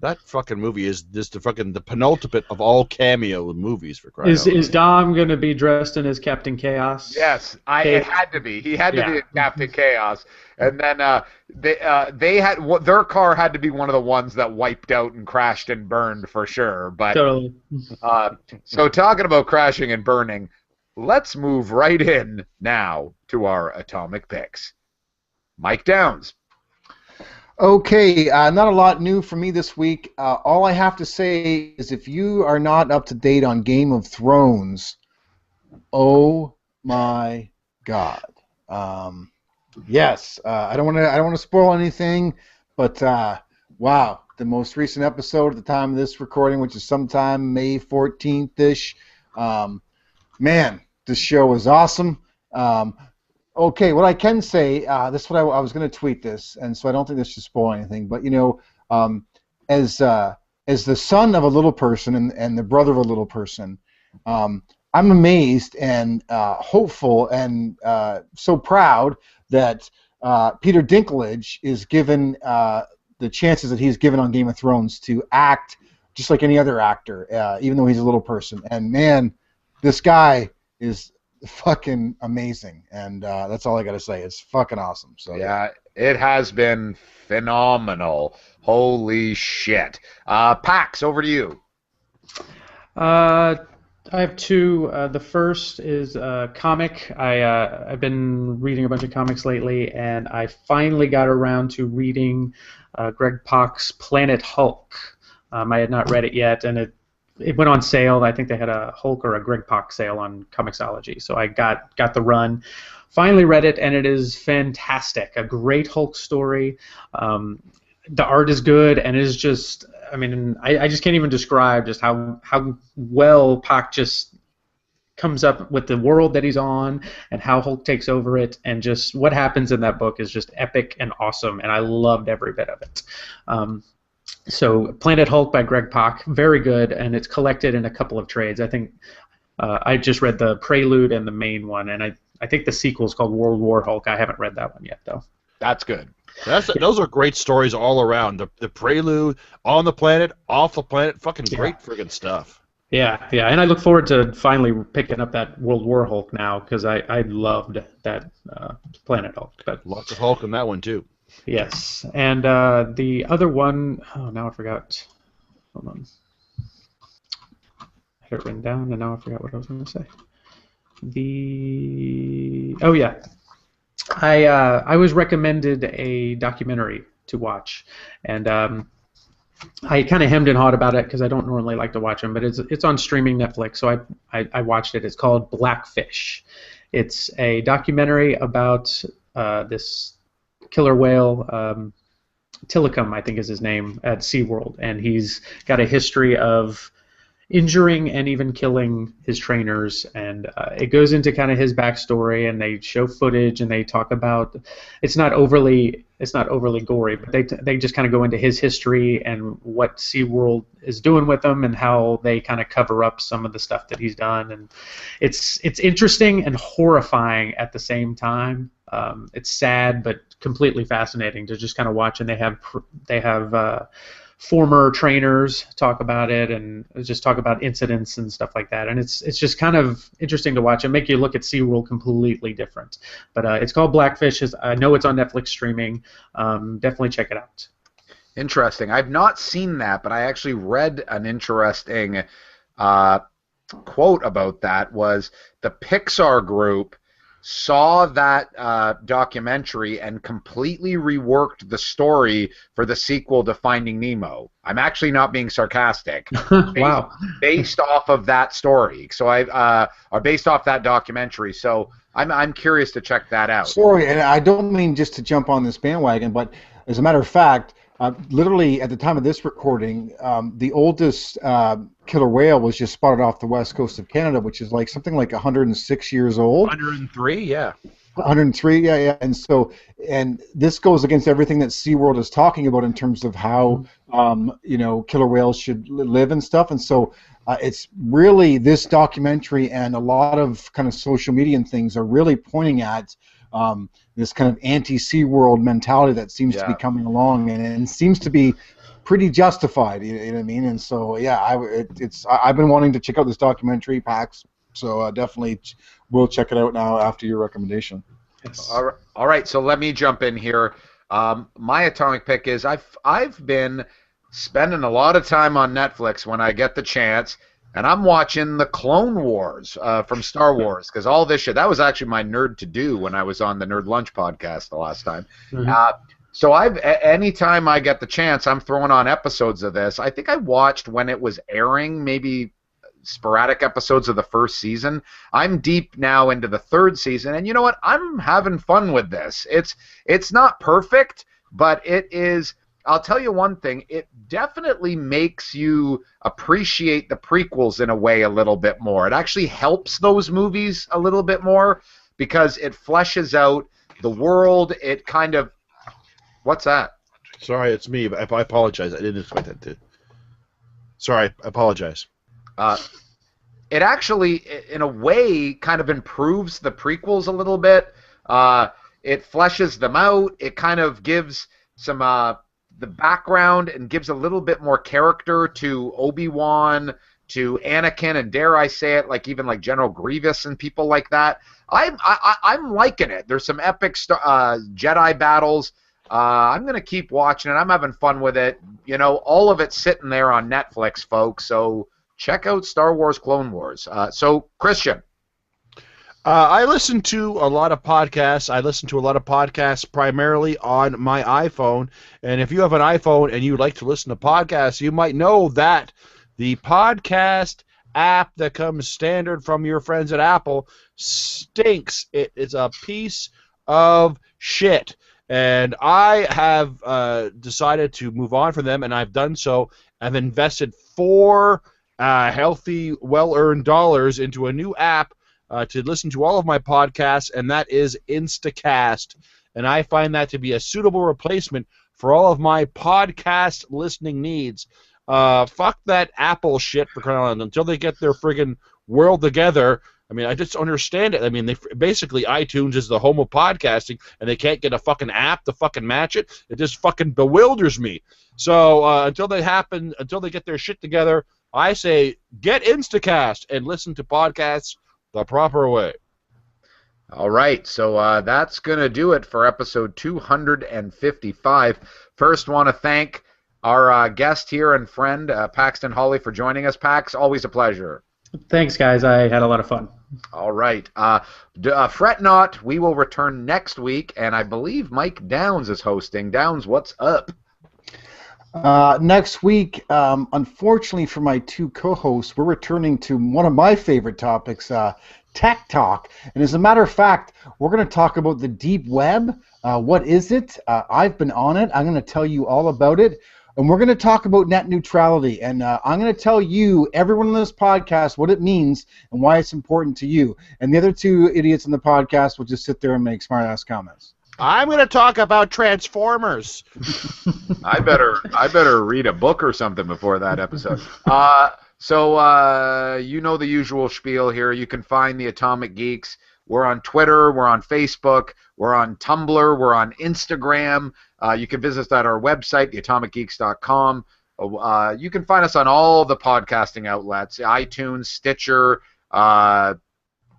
that fucking movie is just the penultimate of all cameo movies for crying out loud. Is Dom going to be dressed in his Captain Chaos? Yes, it had to be. He had to be Captain Chaos, and then they had their car had to be one of the ones that wiped out and crashed and burned for sure. But Totally. so talking about crashing and burning, let's move right in now to our atomic picks. Mike Downs. Okay, not a lot new for me this week. All I have to say is if you are not up to date on Game of Thrones, oh my God. Yes, I don't want to spoil anything, but wow, the most recent episode at the time of this recording, which is sometime May 14th-ish, man, this show was awesome. Okay, what I can say, this is what I was going to tweet this, and so I don't think this should spoil anything. But you know, as the son of a little person and the brother of a little person, I'm amazed and hopeful and so proud that Peter Dinklage is given the chances that he's given on Game of Thrones to act just like any other actor, even though he's a little person. And man, this guy is fucking amazing, and that's all I gotta say. It's fucking awesome. So Yeah, it has been phenomenal. Holy shit. Pax, over to you. I have two. The first is a comic. I've been reading a bunch of comics lately, and I finally got around to reading Greg Pak's Planet Hulk. I had not read it yet, and it went on sale. I think they had a Hulk or a Greg Pak sale on Comixology, so I got the run. Finally read it, and it is fantastic. A great Hulk story. The art is good, and it is just, I mean, I just can't even describe just how well Pak just comes up with the world that he's on and how Hulk takes over it, and just what happens in that book is just epic and awesome, and I loved every bit of it. So Planet Hulk by Greg Pak, very good, and it's collected in a couple of trades. I think I just read the prelude and the main one, and I think the sequel is called World War Hulk. I haven't read that one yet, though. That's good. Those are great stories all around. The prelude, on the planet, off the planet, fucking great friggin' stuff. Yeah, and I look forward to finally picking up that World War Hulk now, because I loved that Planet Hulk. But lots of Hulk in that one too. Yes, and the other one, oh, now I forgot. Hold on. I had it written down, and now I forgot what I was going to say. Oh yeah. I was recommended a documentary to watch, and I kind of hemmed and hawed about it because I don't normally like to watch them, but it's on streaming Netflix, so I watched it. It's called Blackfish. It's a documentary about this killer whale, Tilikum, I think is his name, at SeaWorld, and he's got a history of injuring and even killing his trainers, and it goes into kind of his backstory, and they show footage, and they talk about, it's not overly gory, but they just kind of go into his history and what SeaWorld is doing with him, and how they kind of cover up some of the stuff that he's done, and it's interesting and horrifying at the same time. It's sad but completely fascinating to just kind of watch, and they have former trainers talk about it, and just talk about incidents and stuff like that, and it's just kind of interesting to watch and make you look at SeaWorld completely different. But it's called Blackfish. I know it's on Netflix streaming. Definitely check it out. Interesting. I've not seen that, but I actually read an interesting quote about that. Was the Pixar group saw that documentary and completely reworked the story for the sequel to Finding Nemo. I'm actually not being sarcastic. Wow. Based off of that story. So or based off that documentary. So I'm curious to check that out. Sorry, and I don't mean just to jump on this bandwagon, but as a matter of fact, literally at the time of this recording, the oldest killer whale was just spotted off the west coast of Canada, which is like something like 106 years old. 103, yeah. 103, yeah. And this goes against everything that SeaWorld is talking about in terms of how killer whales should live and stuff. And so it's really, this documentary and a lot of kind of social media and things are really pointing at this kind of anti-SeaWorld mentality that seems to be coming along, and seems to be pretty justified. You know what I mean? And so, yeah, I've been wanting to check out this documentary, PAX, so definitely will check it out now after your recommendation. Yes. All right, so let me jump in here. My atomic pick is I've been spending a lot of time on Netflix when I get the chance, and I'm watching the Clone Wars from Star Wars, because all this shit, that was actually my nerd to do when I was on the Nerd Lunch podcast the last time. Mm-hmm. So anytime I get the chance, I'm throwing on episodes of this. I think I watched when it was airing, maybe sporadic episodes of the first season. I'm deep now into the third season, and you know what? I'm having fun with this. It's not perfect, but it is. I'll tell you one thing, it definitely makes you appreciate the prequels in a way a little bit more. It actually helps those movies a little bit more because it fleshes out the world. It kind of... What's that? Sorry, it's me. I apologize. I didn't expect that to... Sorry, I apologize. It actually, in a way, kind of improves the prequels a little bit. It fleshes them out. It kind of gives some... the background and gives a little bit more character to Obi-Wan, to Anakin, and dare I say it, like even like General Grievous and people like that. I'm liking it. There's some epic Jedi battles. I'm going to keep watching it. I'm having fun with it. You know, all of it's sitting there on Netflix, folks, so check out Star Wars Clone Wars. So, Christian. I listen to a lot of podcasts. I listen to a lot of podcasts primarily on my iPhone. And if you have an iPhone and you like to listen to podcasts, you might know that the podcast app that comes standard from your friends at Apple stinks. It is a piece of shit. And I have decided to move on from them, and I've done so. I've invested $4 healthy, well-earned dollars into a new app to listen to all of my podcasts, and that is Instacast. And I find that to be a suitable replacement for all of my podcast listening needs. Fuck that Apple shit for crying out loud. Until they get their friggin' world together. I mean, I just don't understand it. I mean, basically iTunes is the home of podcasting, and they can't get a fucking app to fucking match it. It just fucking bewilders me. So until they get their shit together, I say get Instacast and listen to podcasts the proper way. All right, so that's going to do it for episode 255. First, want to thank our guest here and friend, Paxton Hawley, for joining us. Pax, always a pleasure. Thanks, guys. I had a lot of fun. All right. Fret not, we will return next week, and I believe Mike Downs is hosting. Downs, what's up? Next week, unfortunately for my two co-hosts, we're returning to one of my favorite topics, Tech Talk. And as a matter of fact, we're going to talk about the deep web. What is it? I've been on it. I'm going to tell you all about it. And we're going to talk about net neutrality. And I'm going to tell you, everyone on this podcast, what it means and why it's important to you. And the other two idiots on the podcast will just sit there and make smart-ass comments. I'm going to talk about Transformers. I better read a book or something before that episode. So you know the usual spiel here. You can find the Atomic Geeks. We're on Twitter. We're on Facebook. We're on Tumblr. We're on Instagram. You can visit us at our website, theatomicgeeks.com. You can find us on all the podcasting outlets, iTunes, Stitcher,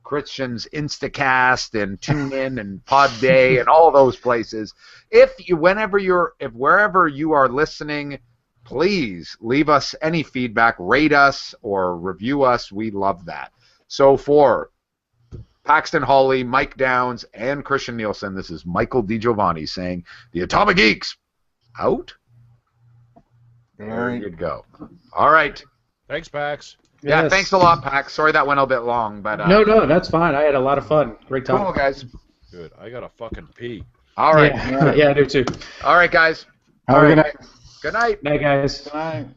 Christian's Instacast and TuneIn and Podday and all those places. Wherever you are listening, please leave us any feedback, rate us or review us. We love that. So for Paxton Hawley, Mike Downs, and Christian Nielsen, this is Michael DiGiovanni saying, the Atomic Geeks, out. There you go. All right. Thanks, Pax. Yeah, Yes. thanks a lot, Pax. Sorry that went a bit long, but No, that's fine. I had a lot of fun. Great time. cool, guys. Good. I got to fucking pee. All right. Yeah, I do too. All right, guys. Have a good night. Good night. Night, guys. Good night.